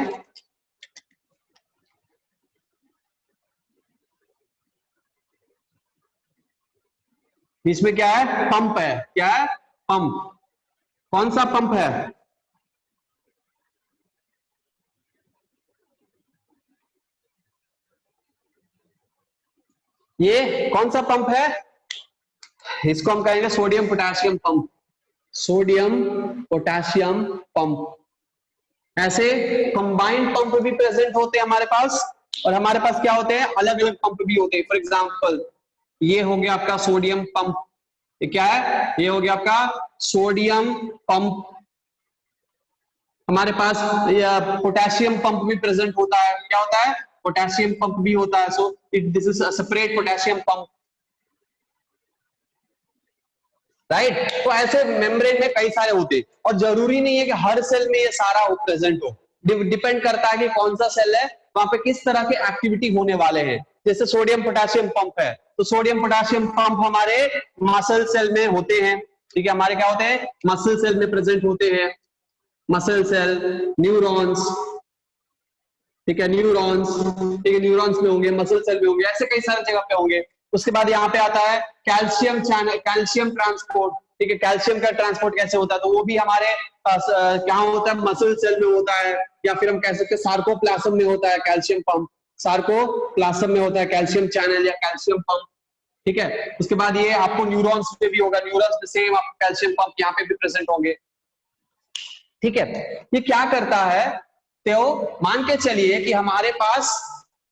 बीच में क्या है, पंप है, क्या है, पंप, कौन सा पंप है, ये कौन सा पंप है, इसको हम कहेंगे sodium potassium pump, sodium potassium pump, ऐसे कंबाइंड पंप भी प्रेजेंट होते हैं हमारे पास, और हमारे पास क्या होते हैं, अलग अलग पंप भी होते हैं। फॉर एग्जांपल ये हो गया आपका सोडियम पंप, ये क्या है, ये हो गया आपका सोडियम पंप। हमारे पास पोटेशियम पंप भी प्रेजेंट होता है, क्या होता है, पोटेशियम पंप भी होता है। So this is separate potassium pump, right. तो ऐसे मेम्ब्रेन में कई सारे होते हैं, और जरूरी नहीं है कि हर सेल में ये सारा प्रेजेंट हो, डिपेंड करता है कि कौन सा सेल है, वहां पे किस तरह के एक्टिविटी होने वाले हैं। जैसे सोडियम पोटेशियम पंप है, तो सोडियम पोटेशियम पंप हमारे मसल सेल में होते हैं, ठीक है, हमारे क्या होते हैं, मसल सेल में प्रेजेंट होते हैं, मसल सेल, न्यूरॉन्स, ठीक है, न्यूरॉन्स, ठीक है, न्यूरॉन्स में होंगे, मसल सेल में होंगे, ऐसे कई सारे जगह पे होंगे। उसके बाद यहाँ पे आता है कैल्शियम चैनल, कैल्शियम ट्रांसपोर्ट, ठीक है, कैल्शियम का ट्रांसपोर्ट कैसे होता है, तो वो भी हमारे क्या होता है, मसल सेल में होता है, या फिर हम कह सकते हैं सार्कोप्लाज्म में होता है कैल्शियम पंप, सार्कोप्लाज्म में होता है कैल्शियम चैनल या कैल्शियम पंप, ठीक है। उसके बाद ये आपको न्यूरॉन्स में भी होगा, न्यूरॉन्स में सेम आपको कैल्शियम पंप यहाँ पे भी प्रेजेंट होंगे, ठीक है। ये क्या करता है, तो मान के चलिए कि हमारे पास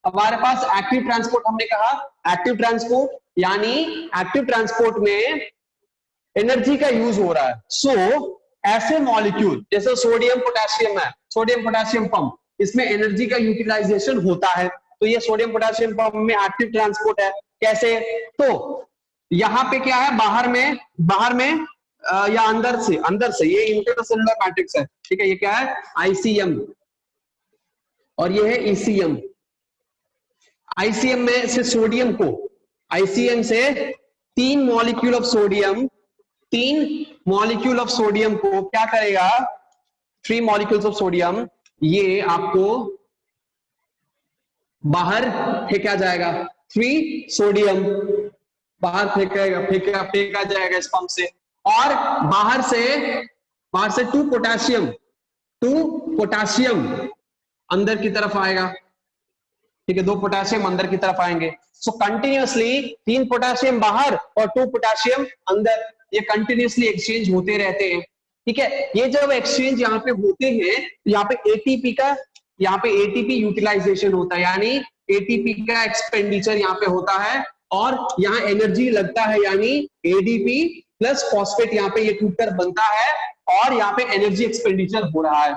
एक्टिव ट्रांसपोर्ट, हमने कहा एक्टिव ट्रांसपोर्ट, यानी एक्टिव ट्रांसपोर्ट में एनर्जी का यूज हो रहा है। सो ऐसे मॉलिक्यूल जैसे सोडियम पोटेशियम है, सोडियम पोटेशियम पंप, इसमें एनर्जी का यूटिलाइजेशन होता है, तो ये सोडियम पोटेशियम पंप में एक्टिव ट्रांसपोर्ट है। कैसे, तो यहां पे क्या है, बाहर में या अंदर से ये इंटरसेलुलर मैट्रिक्स है, ठीक है, ये क्या है, आईसीएम, और ये है ईसीएम। आईसीएम में से सोडियम को, आईसीएम से 3 मॉलिक्यूल ऑफ सोडियम को क्या करेगा, 3 मॉलिक्यूल्स ऑफ सोडियम, ये आपको बाहर फेंका जाएगा, 3 सोडियम बाहर फेंका जाएगा इस पंप से, और बाहर से 2 पोटाशियम अंदर की तरफ आएगा, ठीक है, 2 पोटेशियम अंदर की तरफ आएंगे। सो कंटिन्यूअसली 3 पोटेशियम बाहर और 2 पोटेशियम अंदर, ये कंटिन्यूअसली एक्सचेंज होते रहते हैं, ठीक है। ये जब एक्सचेंज यहाँ पे होते हैं, यहाँ पे एटीपी यूटिलाइजेशन होता है, यानी एटीपी का एक्सपेंडिचर यहाँ पे होता है, और यहाँ एनर्जी लगता है, यानी एडीपी प्लस फॉस्फेट यहाँ पे ये टूटकर बनता है, और यहाँ पे एनर्जी एक्सपेंडिचर हो रहा है,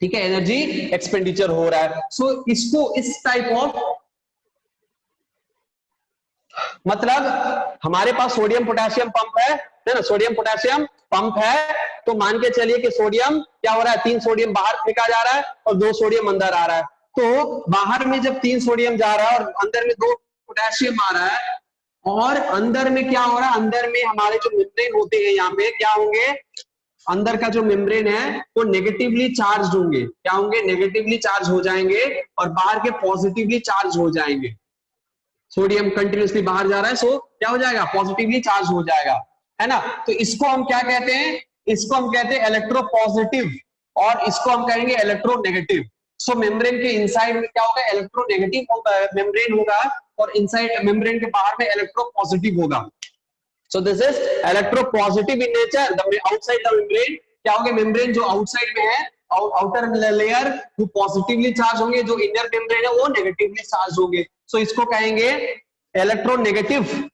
ठीक है, एनर्जी एक्सपेंडिचर हो रहा है। सो इसको इस टाइप ऑफ, मतलब हमारे पास सोडियम पोटेशियम पंप है ना, सोडियम पोटेशियम पंप है, तो मान के चलिए कि सोडियम क्या हो रहा है, 3 सोडियम बाहर फेंका जा रहा है और 2 सोडियम अंदर आ रहा है। तो बाहर में जब 3 सोडियम जा रहा है और अंदर में 2 पोटेशियम आ रहा है, और अंदर में क्या हो रहा है, अंदर में हमारे जो मेम्ब्रेन होते हैं, यहाँ पे क्या होंगे, अंदर का जो मेम्ब्रेन है वो नेगेटिवली चार्ज होंगे, क्या होंगे, नेगेटिवली चार्ज हो जाएंगे, और बाहर के पॉजिटिवली चार्ज हो जाएंगे। सोडियम कंटिन्यूअसली बाहर जा रहा है, सो क्या हो जाएगा, पॉजिटिवली चार्ज हो जाएगा, है ना। तो इसको हम क्या कहते हैं, इसको हम कहते हैं इलेक्ट्रोपॉजिटिव, और इसको हम कहेंगे इलेक्ट्रोनेगेटिव। सो मेम्ब्रेन के इनसाइड में क्या होगा, इलेक्ट्रोनेगेटिव मेम्ब्रेन होगा, और इनसाइड मेम्ब्रेन के बाहर में इलेक्ट्रोपॉजिटिव होगा। So this is electropositive in nature. The outside the membrane क्या होंगे, मेम्ब्रेन जो आउटसाइड में है, आउटर लेयर वो पॉजिटिवली चार्ज होंगे, जो इनर मेम्ब्रेन है वो नेगेटिवली चार्ज होंगे। सो इसको कहेंगे इलेक्ट्रोनेगेटिव,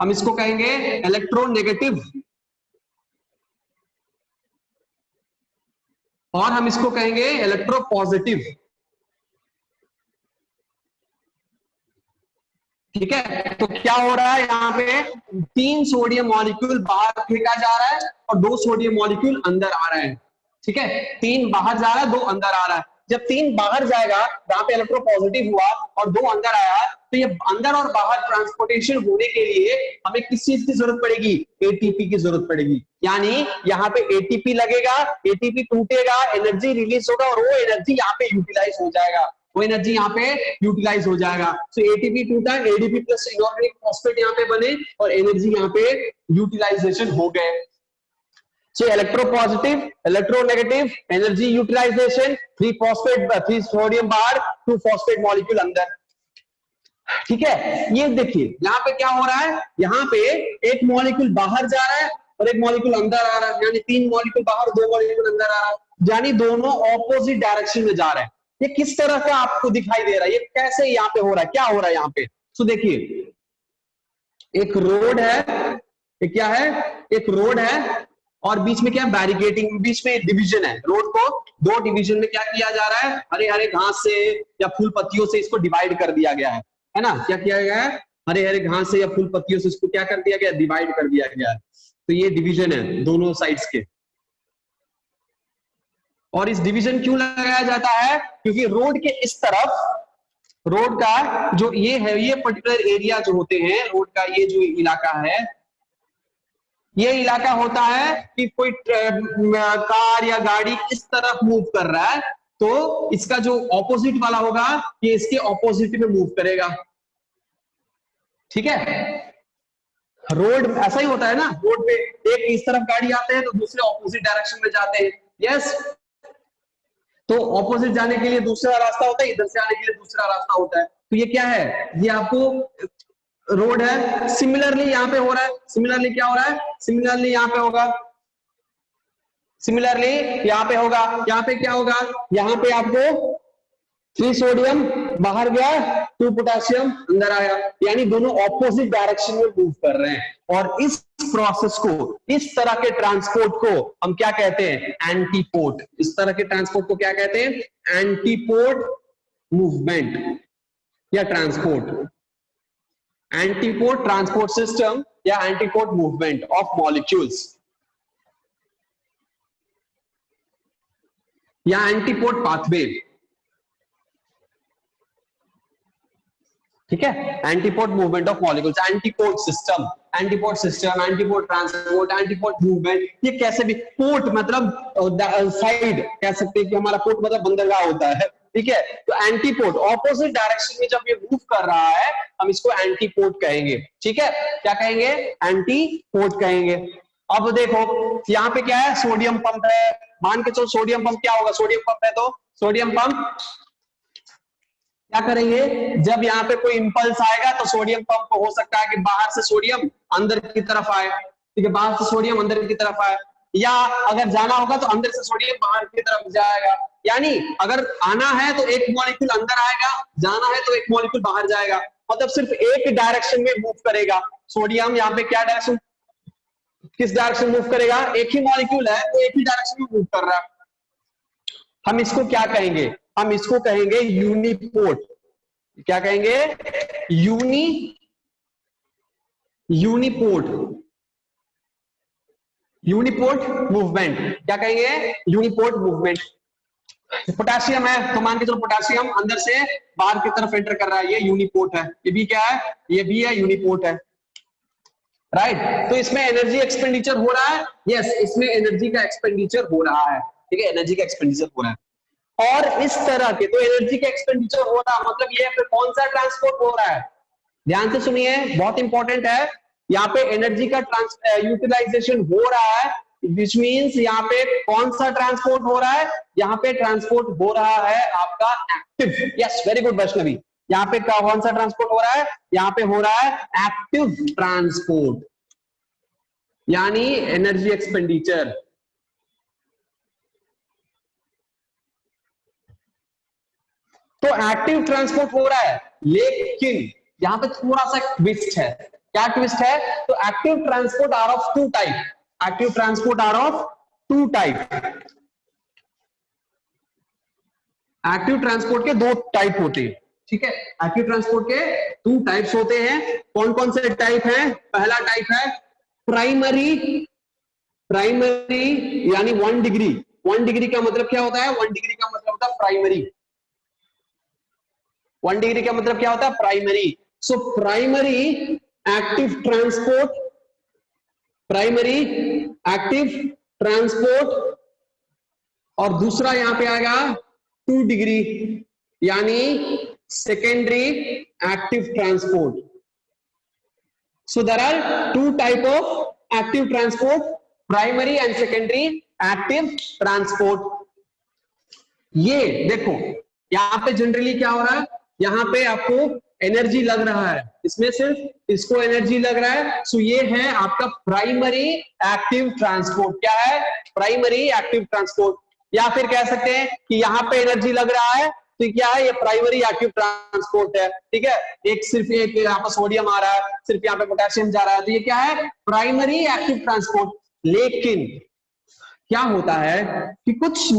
हम इसको कहेंगे इलेक्ट्रोनेगेटिव, और हम इसको कहेंगे इलेक्ट्रोपॉजिटिव, ठीक है। तो क्या हो रहा है, यहाँ पे 3 सोडियम मॉलिक्यूल बाहर फेंका जा रहा है और 2 सोडियम मॉलिक्यूल अंदर आ रहे हैं, ठीक है, 3 बाहर जा रहा है, 2 अंदर आ रहा है। जब 3 बाहर जाएगा, जहां पे इलेक्ट्रोपॉजिटिव हुआ, और 2 अंदर आया, तो ये अंदर और बाहर ट्रांसपोर्टेशन होने के लिए हमें किस चीज की जरूरत पड़ेगी, एटीपी की जरूरत पड़ेगी। यानी यहाँ पे एटीपी लगेगा, एटीपी टूटेगा, एनर्जी रिलीज होगा, और वो एनर्जी यहाँ पे यूटिलाइज हो जाएगा, वो एनर्जी यहाँ पे यूटिलाइज हो जाएगा। सो एटीपी टूटा, एडीपी प्लस इनऑर्गेनिक फॉस्फेट यहाँ पे बने, और एनर्जी यहाँ पे यूटिलाइजेशन हो गए। So electropositive, electronegative, energy utilization, 3 sodium बाहर, 2 फॉस्फेट मॉलिक्यूल अंदर, ठीक है। ये देखिए यहाँ पे क्या हो रहा है, यहाँ पे एक मॉलिक्यूल बाहर जा रहा है और एक मॉलिक्यूल अंदर आ रहा है, यानी 3 मॉलिक्यूल बाहर, 2 मॉलिक्यूल अंदर आ रहा है, यानी दोनों ऑपोजिट डायरेक्शन में जा रहे हैं। ये किस तरह का आपको दिखाई दे रहा है, ये कैसे यहाँ पे हो रहा है, क्या हो रहा है यहाँ पे? तो देखिए एक रोड है, एक क्या है, एक रोड है और बीच में क्या है, बैरिकेडिंग, बीच में डिवीजन है। रोड को 2 डिवीजन में क्या किया जा रहा है, हरे हरे घास से या फूल पत्तियों से इसको डिवाइड कर दिया गया है ना? क्या किया गया है, हरे हरे घास से या फूल पत्तियों से इसको क्या कर दिया गया, डिवाइड कर दिया गया है। तो ये डिवीजन है दोनों साइड्स के। और इस डिवीजन क्यों लगाया जाता है, क्योंकि रोड के इस तरफ, रोड का जो ये है, ये पर्टिकुलर एरिया जो होते हैं, रोड का ये जो इलाका है, ये इलाका होता है कि कोई कार या गाड़ी इस तरफ मूव कर रहा है तो इसका जो ऑपोजिट वाला होगा ये इसके ऑपोजिट में मूव करेगा। ठीक है, रोड ऐसा ही होता है ना, रोड पे एक इस तरफ गाड़ी आते हैं तो दूसरे ऑपोजिट डायरेक्शन में जाते हैं। यस, तो ऑपोजिट जाने के लिए दूसरा रास्ता होता है, इधर से आने के लिए दूसरा रास्ता होता है। तो ये क्या है, ये आपको रोड है। सिमिलरली यहाँ पे हो रहा है, सिमिलरली क्या हो रहा है, सिमिलरली यहाँ पे होगा, सिमिलरली यहाँ पे होगा। यहाँ पे क्या होगा, यहाँ पे आपको 3 सोडियम बाहर गया, 2 पोटेशियम अंदर आया, यानी दोनों ऑपोजिट डायरेक्शन में मूव कर रहे हैं। और इस प्रोसेस को, इस तरह के ट्रांसपोर्ट को हम क्या कहते हैं, एंटीपोड। इस तरह के ट्रांसपोर्ट को क्या कहते हैं, एंटीपोड मूवमेंट या ट्रांसपोर्ट, एंटीपोड ट्रांसपोर्ट सिस्टम या एंटीपोड मूवमेंट ऑफ मॉलिक्यूल्स या एंटीपोड पाथवे। ठीक है, antipode movement of molecules, antipode system, antipode system, antipode transport, antipode movement. ये कैसे भी, पोर्ट मतलब साइड कह सकते हैं कि हमारा पोर्ट मतलब बंदरगाह होता है। ठीक है, तो एंटीपोड ऑपोजिट डायरेक्शन में जब ये मूव कर रहा है हम इसको एंटीपोड कहेंगे। ठीक है, क्या कहेंगे, एंटीपोड कहेंगे। अब देखो यहाँ पे क्या है, सोडियम पंप है, मान के चलो सोडियम पंप क्या होगा, सोडियम पंप है तो सोडियम पंप क्या करेंगे, जब यहाँ पे कोई इंपल्स आएगा तो सोडियम पंप हो सकता है कि बाहर से सोडियम अंदर की तरफ आए। ठीक है, बाहर से सोडियम अंदर की तरफ आए, या अगर जाना होगा तो अंदर से सोडियम बाहर की तरफ जाएगा। यानी अगर आना है तो एक मॉलिक्यूल अंदर आएगा, जाना है तो एक मॉलिक्यूल बाहर जाएगा, मतलब सिर्फ एक डायरेक्शन में मूव करेगा। सोडियम यहाँ पे क्या डायरेक्शन, किस डायरेक्शन मूव करेगा, एक ही मॉलिक्यूल है तो एक ही डायरेक्शन में मूव कर रहा है। हम इसको क्या कहेंगे, हम इसको कहेंगे यूनिपोर्ट। क्या कहेंगे, यूनिपोर्ट, यूनिपोर्ट मूवमेंट। क्या कहेंगे, यूनिपोर्ट मूवमेंट। पोटेशियम है तो मान के चलो पोटेशियम अंदर से बाहर की तरफ एंटर कर रहा है, ये यूनिपोर्ट है। ये भी क्या है, ये भी है, यूनिपोर्ट है। राइट, तो इसमें एनर्जी एक्सपेंडिचर हो रहा है। यस, इसमें एनर्जी का एक्सपेंडिचर हो रहा है। ठीक है, एनर्जी का एक्सपेंडिचर हो रहा है। और इस तरह के, तो एनर्जी का एक्सपेंडिचर हो रहा है मतलब ये फिर कौन सा ट्रांसपोर्ट हो रहा है, ध्यान से सुनिए, बहुत इंपॉर्टेंट है। यहाँ पे एनर्जी का यूटिलाइजेशन हो रहा है, विच मीन्स यहाँ पे कौन सा ट्रांसपोर्ट हो रहा है, यहाँ पे ट्रांसपोर्ट हो रहा है आपका active. Yes, very good Vaishnavi, यहाँ पे कौन सा ट्रांसपोर्ट हो रहा है, यहाँ पे हो रहा है एक्टिव ट्रांसपोर्ट, यानी एनर्जी एक्सपेंडिचर। तो एक्टिव ट्रांसपोर्ट हो रहा है, लेकिन यहां पे थोड़ा सा ट्विस्ट है। क्या ट्विस्ट है, तो active transport are of 2 type, active transport are of 2 type. Active transport के 2 टाइप होते हैं। ठीक है, एक्टिव ट्रांसपोर्ट के 2 टाइप्स होते हैं। कौन कौन से टाइप हैं, पहला टाइप है प्राइमरी, प्राइमरी यानी 1 डिग्री। 1 डिग्री का मतलब क्या होता है, 1 डिग्री का मतलब होता है प्राइमरी। 1 डिग्री का मतलब क्या होता है, primary. So primary active transport, primary active transport, और दूसरा यहां पे आएगा 2 डिग्री यानी secondary active transport. So there are 2 type of active transport, primary and secondary active transport. ये देखो यहां पे जनरली क्या हो रहा है, यहां पे आपको एनर्जी लग रहा है, इसमें सिर्फ इसको एनर्जी लग रहा है। सो ये है आपका प्राइमरी एक्टिव ट्रांसपोर्ट। क्या है? Primary active transport. या फिर कह सकते हैं कि यहाँ पे एनर्जी लग रहा है तो क्या है? ये प्राइमरी एक्टिव ट्रांसपोर्ट है। ठीक है, एक सिर्फ एक यहाँ पर सोडियम आ रहा है, सिर्फ यहाँ पे पोटेशियम जा रहा है, तो ये क्या है? Primary active transport. लेकिन क्या होता है कि कुछ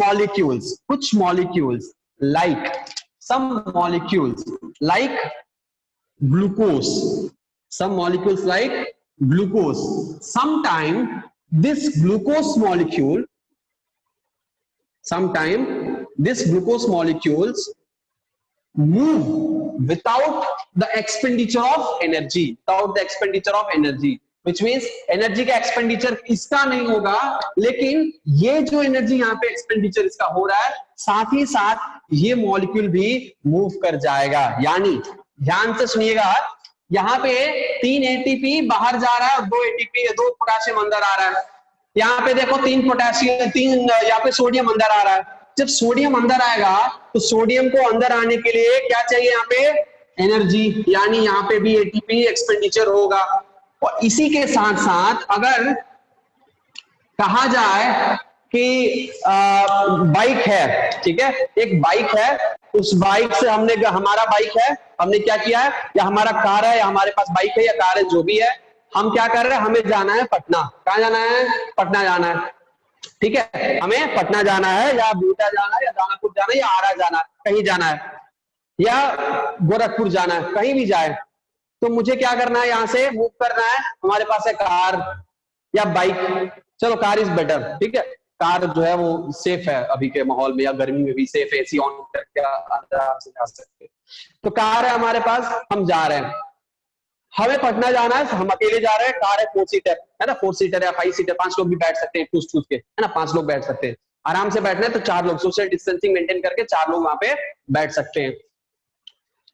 molecules like some molecules like glucose, some molecules like glucose, sometime this glucose molecules move without the expenditure of energy, which means energy का एक्सपेंडिचर इसका नहीं होगा, लेकिन ये जो एनर्जी यहाँ पे एक्सपेंडिचर इसका हो रहा है, साथ ही साथ ये मॉलिक्यूल भी मूव कर जाएगा। यानी ध्यान से सुनिएगा, यहाँ पे 3 एटीपी बाहर जा रहा है और 2 एटीपी 2 पोटेशियम अंदर आ रहा है। यहाँ पे देखो 3 पोटेशियम 3 यहाँ पे सोडियम अंदर आ रहा है। जब सोडियम अंदर आएगा तो सोडियम को अंदर आने के लिए क्या चाहिए? यहाँ पे एनर्जी, यानी यहाँ पे भी एटीपी एक्सपेंडिचर होगा। और इसी के साथ साथ अगर कहा जाए कि बाइक है, ठीक है, एक बाइक है, उस बाइक से हमारा बाइक है, हमने क्या किया है, या हमारा कार है, या हमारे पास बाइक है या कार है, जो भी है, हम क्या कर रहे हैं? हमें जाना है पटना। कहाँ जाना है? पटना जाना है। ठीक है, हमें पटना जाना है, या बीटा जाना है, या दानापुर जाना है, या आरा जाना है, कहीं जाना है, या गोरखपुर जाना है, कहीं भी जाए तो मुझे क्या करना है? यहां से मूव करना है। हमारे पास है कार या बाइक, चलो कार इज बेटर। ठीक है, कार जो है वो सेफ है अभी के माहौल में, या गर्मी में भी सेफ है, एसी ऑन करके आराम से जा सकते। तो कार है हमारे पास, हम जा रहे हैं, हमें पटना जाना है, हम अकेले जा रहे हैं, कार है 4 सीटर है ना, 4 सीटर या 5 सीटर, 5 लोग भी बैठ सकते हैं टूस के, है ना, 5 लोग बैठ सकते हैं। आराम से बैठना है तो 4 लोग, सोशल डिस्टेंसिंग मेंटेन करके 4 लोग वहां पे बैठ सकते हैं।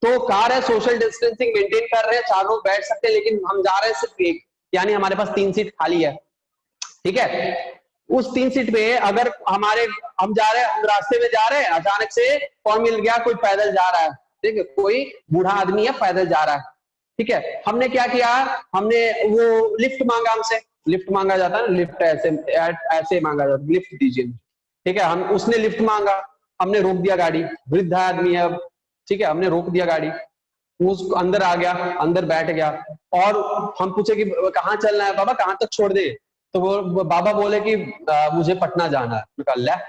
तो कार है, सोशल डिस्टेंसिंग मेंटेन कर रहे हैं, 4 लोग बैठ सकते हैं, लेकिन हम जा रहे हैं सिर्फ एक, यानी हमारे पास 3 सीट खाली है। ठीक है, उस 3 सीट पे अगर हम जा रहे हैं, हम रास्ते में जा रहे हैं, अचानक से कौन मिल गया? कोई पैदल जा रहा है, ठीक है, कोई बूढ़ा आदमी है पैदल जा रहा है। ठीक है, हमने क्या किया? हमने वो लिफ्ट मांगा, हमसे लिफ्ट मांगा जाता है ना, लिफ्ट ऐसे मांगा जाता है, लिफ्ट दीजिए। ठीक है, उसने लिफ्ट मांगा, हमने रोक दिया गाड़ी, वृद्ध आदमी है अब, ठीक है, हमने रोक दिया गाड़ी, वो अंदर आ गया, अंदर बैठ गया, और हम पूछे कि कहाँ चलना है बाबा, कहाँ तक छोड़ दे? तो वो बाबा बोले कि मुझे पटना जाना है। अल्लाह,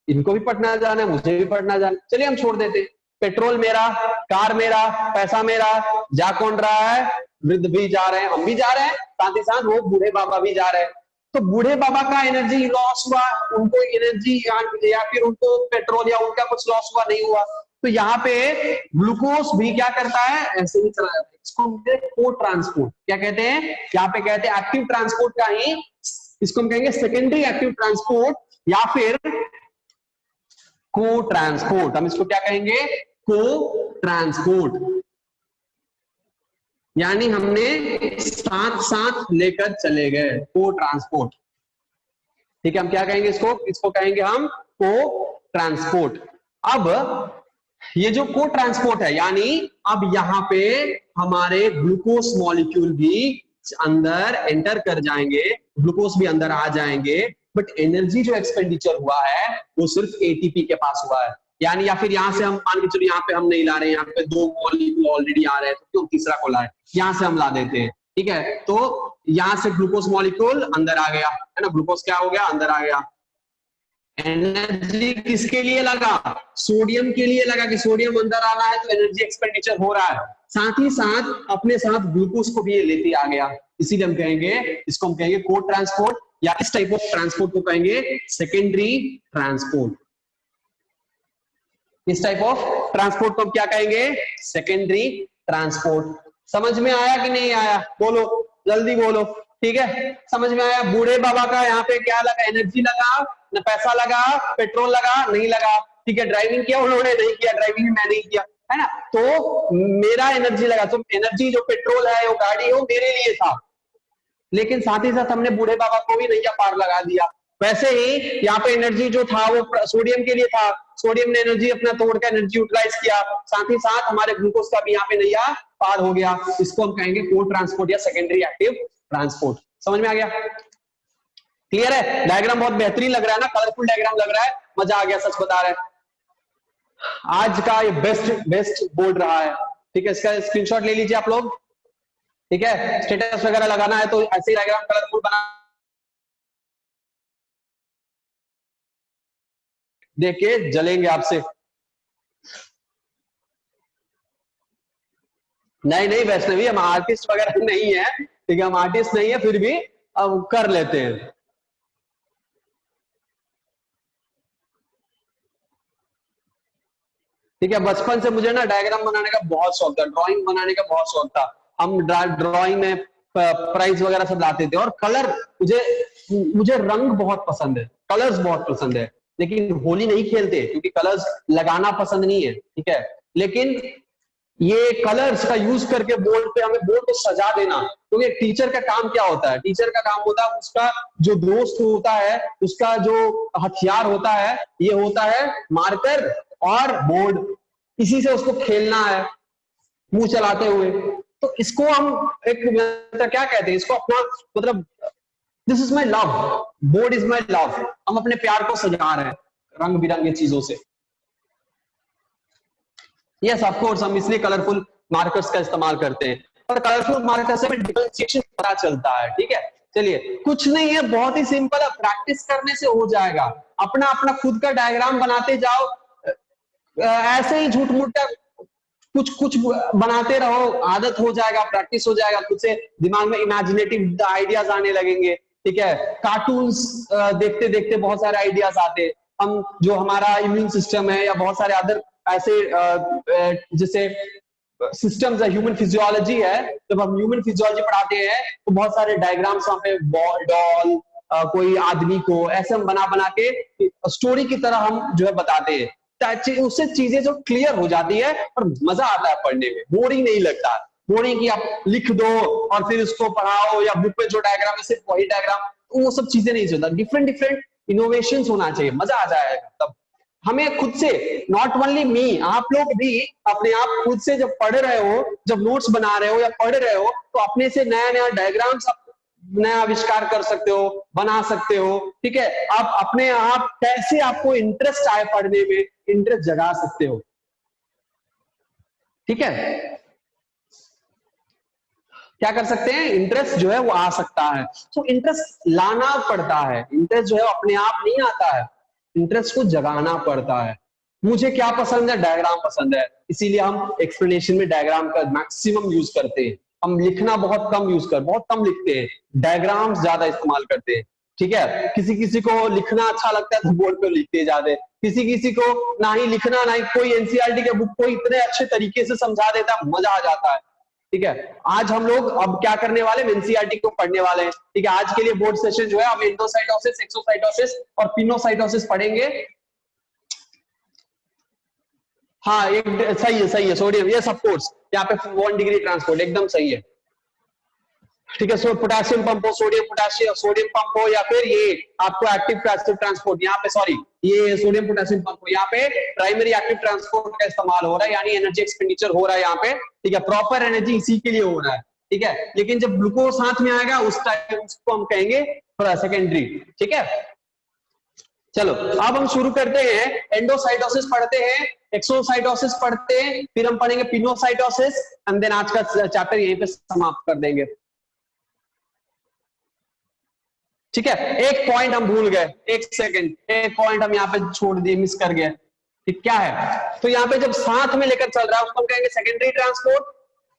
इनको भी पटना जाना है, मुझे भी पटना जाना है, चलिए हम छोड़ देते। पेट्रोल मेरा, कार मेरा, पैसा मेरा, जा कौन रहा है? वृद्ध भी जा रहे हैं, हम भी जा रहे हैं, साथ ही साथ वो बूढ़े बाबा भी जा रहे हैं। तो बूढ़े बाबा का एनर्जी लॉस हुआ, उनको एनर्जी या फिर उनको पेट्रोल या उनका कुछ लॉस हुआ नहीं हुआ। तो यहाँ पे ग्लूकोज भी क्या करता है? ऐसे ही चला जाता है। इसको को ट्रांसपोर्ट क्या कहते हैं? यहाँ पे कहते हैं एक्टिव ट्रांसपोर्ट का ही, इसको हम कहेंगे सेकेंडरी एक्टिव ट्रांसपोर्ट या फिर को ट्रांसपोर्ट। हम इसको क्या कहेंगे? को ट्रांसपोर्ट, यानी हमने साथ साथ लेकर चले गए, को ट्रांसपोर्ट। ठीक है, हम क्या कहेंगे इसको कहेंगे हम को ट्रांसपोर्ट। अब ये जो को ट्रांसपोर्ट है, यानी अब यहाँ पे हमारे ग्लूकोज मॉलिक्यूल भी अंदर एंटर कर जाएंगे, ग्लूकोज भी अंदर आ जाएंगे, बट एनर्जी जो एक्सपेंडिचर हुआ है वो सिर्फ एटीपी के पास हुआ है। यानी या फिर यहां से हम मान के चलो, यहाँ पे हम नहीं ला रहे हैं, यहाँ पे 2 मॉलिक्यूल ऑलरेडी आ रहे हैं, तो क्यों तीसरा को लाए? यहां से हम ला देते हैं। ठीक है, तो यहां से ग्लूकोज मॉलिक्यूल अंदर आ गया, है ना, ग्लूकोज क्या हो गया? अंदर आ गया। एनर्जी किसके लिए लगा? सोडियम के लिए लगा, कि सोडियम अंदर आना है तो एनर्जी एक्सपेंडिचर हो रहा है, साथ ही साथ अपने साथ ग्लूकोज को भी ये लेते आ गया। इसीलिए हम कहेंगे, इसको हम कहेंगे को ट्रांसपोर्ट, या इस टाइप ऑफ ट्रांसपोर्ट को कहेंगे सेकेंडरी ट्रांसपोर्ट। इस टाइप ऑफ ट्रांसपोर्ट को क्या कहेंगे? Secondary transport. समझ में आया कि नहीं आया? बोलो, जल्दी बोलो। ठीक है, समझ में आया? बूढ़े बाबा का यहाँ पे क्या लगा? एनर्जी लगा, न पैसा लगा, पेट्रोल लगा, नहीं लगा। ठीक है, ड्राइविंग किया उन्होंने, नहीं किया, ड्राइविंग मैं नहीं किया, है ना, तो मेरा एनर्जी लगा। तो एनर्जी जो पेट्रोल है, वो गाड़ी हो मेरे लिए था, लेकिन साथ ही साथ हमने बूढ़े बाबा को भी नैया पार लगा दिया। वैसे ही यहाँ पे एनर्जी जो था वो सोडियम के लिए था, सोडियम ने एनर्जी अपना तोड़ कर एनर्जी यूटिलाइज किया, साथ ही साथ हमारे ग्लूकोज का भी यहाँ पे नैया पार हो गया। इसको हम कहेंगे को ट्रांसपोर्ट या सेकेंडरी एक्टिव ट्रांसपोर्ट। समझ में आ गया? क्लियर है? डायग्राम बहुत बेहतरीन लग रहा है ना, कलरफुल डायग्राम लग रहा है, मजा आ गया, सच बता रहे हैं। आज का ये बेस्ट बोर्ड रहा है, ठीक है। इसका स्क्रीनशॉट ले लीजिए आप लोग, ठीक है। स्टेटस वगैरह लगाना है तो ऐसे ही डायग्राम कलरफुल बना देख के जलेंगे आपसे। नहीं नहीं वैष्णवी, हम आर्टिस्ट वगैरह नहीं है, ठीक है, हम आर्टिस्ट नहीं है, फिर भी अब कर लेते हैं। ठीक है, बचपन से मुझे ना डायग्राम बनाने का बहुत शौक था, ड्राइंग बनाने का बहुत शौक था। हम ड्राइंग में प्राइज वगैरह सब लाते थे। और कलर, मुझे रंग बहुत पसंद है, कलर्स बहुत पसंद है, लेकिन होली नहीं खेलते क्योंकि कलर्स लगाना पसंद नहीं है, ठीक है। लेकिन ये कलर्स का यूज करके बोर्ड पे हमें बोर्ड को सजा देना, क्योंकि तो टीचर का काम क्या होता है? टीचर का काम होता है, उसका जो दोस्त होता है, उसका जो हथियार होता है, ये होता है मार्कर और बोर्ड। इसी से उसको खेलना है मुंह चलाते हुए। तो इसको हम एक क्या कहते हैं, इसको अपना मतलब this is my love, board is my love. हम अपने प्यार को सजा रहे हैं रंग बिरंगे चीजों से। यस ऑफ कोर्स, हम इसलिए कलरफुल मार्कर्स का इस्तेमाल करते हैं, और कलरफुल मार्कर से डिफरेंशिएशन पता चलता है, ठीक है। चलिए, कुछ नहीं है, बहुत ही सिंपल है, प्रैक्टिस करने से हो जाएगा। अपना अपना खुद का डायग्राम बनाते जाओ, ऐसे ही झूठ मूठ का कुछ कुछ बनाते रहो, आदत हो जाएगा, प्रैक्टिस हो जाएगा, खुद से दिमाग में इमेजिनेटिव आइडियाज आने लगेंगे, ठीक है। कार्टून्स देखते देखते बहुत सारे आइडियाज आते। हम जो हमारा इम्यून सिस्टम है या बहुत सारे अदर ऐसे जैसे सिस्टम्स है, ह्यूमन फिजियोलॉजी है, जब हम ह्यूमन फिजियोलॉजी पढ़ाते हैं तो बहुत सारे डायग्राम्स वहां पे बॉल डॉल कोई आदमी को ऐसे हम बना बना के स्टोरी की तरह हम जो है बताते हैं, उससे चीजें जो क्लियर हो जाती है और मजा आता है पढ़ने में, बोरिंग नहीं लगता। बोरिंग की आप लिख दो और फिर उसको पढ़ाओ, या बुक पे जो डायग्राम है सिर्फ वही डायग्राम, वो सब चीजें नहीं चलता। डिफरेंट डिफरेंट इनोवेशन होना चाहिए, मजा आ जाएगा तब। हमें खुद से, नॉट ओनली मी, आप लोग भी अपने आप खुद से जब पढ़ रहे हो, जब नोट्स बना रहे हो या पढ़ रहे हो, तो अपने से नया नया डायग्राम्स नया आविष्कार कर सकते हो, बना सकते हो, ठीक है। आप अपने आप कैसे आपको इंटरेस्ट आए पढ़ने में, इंटरेस्ट जगा सकते हो, ठीक है। क्या कर सकते हैं? इंटरेस्ट जो है वो आ सकता है, तो इंटरेस्ट लाना पड़ता है। इंटरेस्ट जो है अपने आप नहीं आता है, इंटरेस्ट को जगाना पड़ता है। मुझे क्या पसंद है? डायग्राम पसंद है, इसीलिए हम एक्सप्लेनेशन में डायग्राम का मैक्सिमम यूज करते हैं। हम लिखना बहुत कम लिखते हैं, डायग्राम्स ज्यादा इस्तेमाल करते हैं, ठीक है। किसी किसी को लिखना अच्छा लगता है तो बोर्ड पे लिखते जाते, किसी किसी को ना ही लिखना ना ही, कोई एनसीईआरटी के बुक को इतने अच्छे तरीके से समझा देता है, मजा आ जाता है, ठीक है। आज हम लोग अब क्या करने वाले, एनसीईआरटी को पढ़ने वाले हैं, ठीक है। आज के लिए बोर्ड सेशन जो है हम एंडोसाइटोसिस, एक्सोसाइटोसिस और पिनोसाइटोसिस पढ़ेंगे। हाँ, एक सही है सोडियम, ये सब कोर्स यहाँ पे 1 डिग्री ट्रांसपोर्ट एकदम सही है, ठीक है। सो पोटेशियम पंप हो, सोडियम पंप हो, या फिर ये आपको एक्टिव पैसिव ट्रांसपोर्ट, यहाँ पे सॉरी ये सोडियम पोटेशियम पंप हो, यहाँ पे प्राइमरी एक्टिव ट्रांसपोर्ट का इस्तेमाल हो रहा है, यानी एनर्जी एक्सपेंडिचर हो रहा है यहाँ पे, ठीक है। प्रॉपर एनर्जी इसी के लिए हो रहा है, ठीक है। लेकिन जब ग्लूकोज साथ में आएगा उस टाइम उसको हम कहेंगे सेकेंडरी, ठीक है। चलो अब हम शुरू करते हैं, एंडोसाइटोसिस पढ़ते हैं, एक्सोसाइटोसिस पढ़ते हैं, फिर हम पढ़ेंगे पिनोसाइटोसिस, एंड देन आज का चैप्टर यहीं पे समाप्त कर देंगे, ठीक है। एक पॉइंट हम भूल गए, एक सेकंड, एक पॉइंट हम यहाँ पे छोड़ दिए, मिस कर गए, ठीक, क्या है? तो यहाँ पे जब साथ में लेकर चल रहा है उसको हम कहेंगे सेकेंडरी ट्रांसपोर्ट,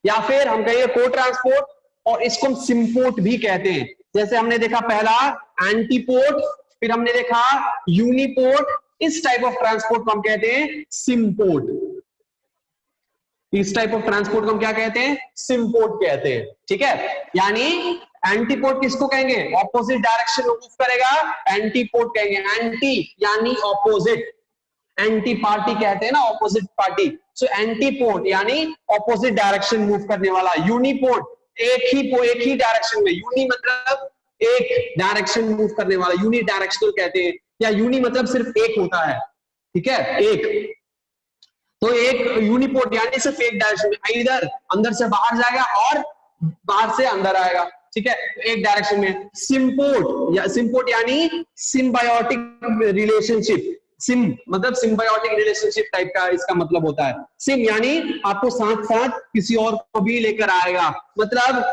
या फिर हम कहेंगे को ट्रांसपोर्ट, और इसको हम सिम्पोर्ट भी कहते हैं। जैसे हमने देखा पहला एंटीपोर्ट, फिर हमने देखा यूनिपोर्ट, इस टाइप ऑफ ट्रांसपोर्ट को हम कहते हैं सिम्पोर्ट। इस टाइप ऑफ ट्रांसपोर्ट को हम क्या कहते हैं? सिम्पोर्ट कहते हैं, ठीक है। यानी एंटीपोर्ट किसको कहेंगे? ऑपोजिट डायरेक्शन में मूव करेगा, एंटीपोर्ट कहेंगे। एंटी यानी ऑपोजिट, एंटी पार्टी कहते हैं ना, ऑपोजिट पार्टी। सो एंटीपोर्ट यानी ऑपोजिट डायरेक्शन मूव करने वाला। यूनिपोर्ट एक ही डायरेक्शन में, यूनि मतलब एक डायरेक्शन मूव करने वाला, यूनि डायरेक्शनल कहते हैं, या यूनि मतलब सिर्फ एक होता है, ठीक है, एक। तो एक यूनिपोर्ट यानी सिर्फ एक डायरेक्शन में, इधर अंदर से बाहर जाएगा और बाहर से अंदर आएगा, ठीक है, एक डायरेक्शन में। सिम्पोर्ट या सिम्पोर्ट यानी सिम्बायोटिक रिलेशनशिप, सिम मतलब सिम्बायोटिक रिलेशनशिप टाइप का इसका मतलब होता है। सिम यानी आपको साथ साथ किसी और को भी लेकर आएगा, मतलब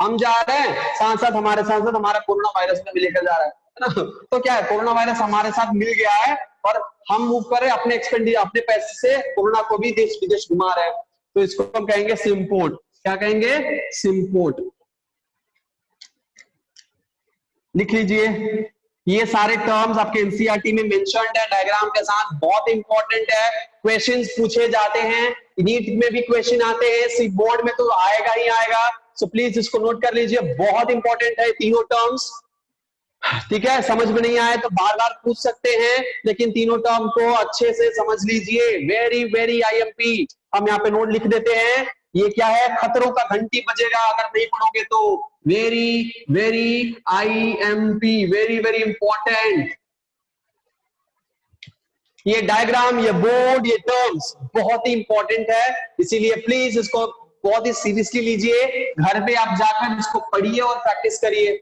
हम जा रहे हैं साथ साथ हमारे साथ साथ हमारा कोरोना वायरस में भी लेकर जा रहा है ना। तो क्या है, कोरोना वायरस हमारे साथ मिल गया है और हम मूव कर रहे हैं अपने एक्सपेंडिचर, अपने पैसे से कोरोना को भी देश विदेश घुमा रहे हैं, तो इसको हम कहेंगे सिम्पोर्ट। क्या कहेंगे? सिम्पोर्ट। लिख लीजिए, ये सारे टर्म्स आपके एनसीईआरटी में मेंशन्ड है डायग्राम के साथ, बहुत इंपॉर्टेंट है, क्वेश्चंस पूछे जाते हैं, नीट में भी क्वेश्चन आते हैं, सी बोर्ड में तो आएगा ही आएगा, सो प्लीज इसको नोट कर लीजिए, बहुत इंपॉर्टेंट है तीनों टर्म्स, ठीक है। समझ में नहीं आए तो बार बार पूछ सकते हैं, लेकिन तीनों टर्म को अच्छे से समझ लीजिए, वेरी वेरी आईएमपी। हम यहाँ पे नोट लिख देते हैं, ये क्या है, खतरों का घंटी बजेगा अगर नहीं पढ़ोगे तो, very very IMP, very very important. ये डायग्राम, ये बोर्ड, ये टर्म्स बहुत ही इंपॉर्टेंट है, इसीलिए प्लीज इसको बहुत ही सीरियसली लीजिए, घर पे आप जाकर इसको पढ़िए और प्रैक्टिस करिए।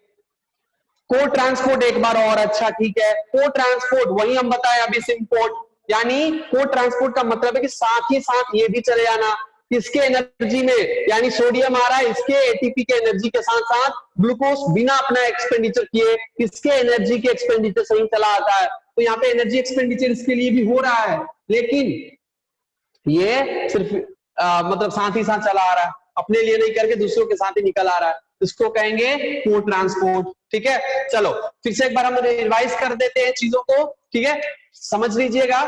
को ट्रांसपोर्ट एक बार और, अच्छा ठीक है, को ट्रांसपोर्ट वही हम बताए अभी, सिम्पोर्ट यानी को ट्रांसपोर्ट का मतलब है कि साथ ही साथ ये भी चले जाना, किसके एनर्जी में, यानी सोडियम आ रहा है इसके एटीपी के एनर्जी के साथ साथ ग्लूकोज बिना अपना एक्सपेंडिचर किए किसके एनर्जी के एक्सपेंडिचर से ही चला आता है, तो यहाँ पे एनर्जी एक्सपेंडिचर इसके लिए भी हो रहा है, लेकिन ये सिर्फ मतलब साथ ही साथ चला आ रहा है, अपने लिए नहीं करके दूसरों के साथ ही निकल आ रहा है, इसको कहेंगे को ट्रांसपोर्ट, ठीक है। चलो फिर से एक बार हम रिवाइज कर देते हैं चीजों को, ठीक है, समझ लीजिएगा।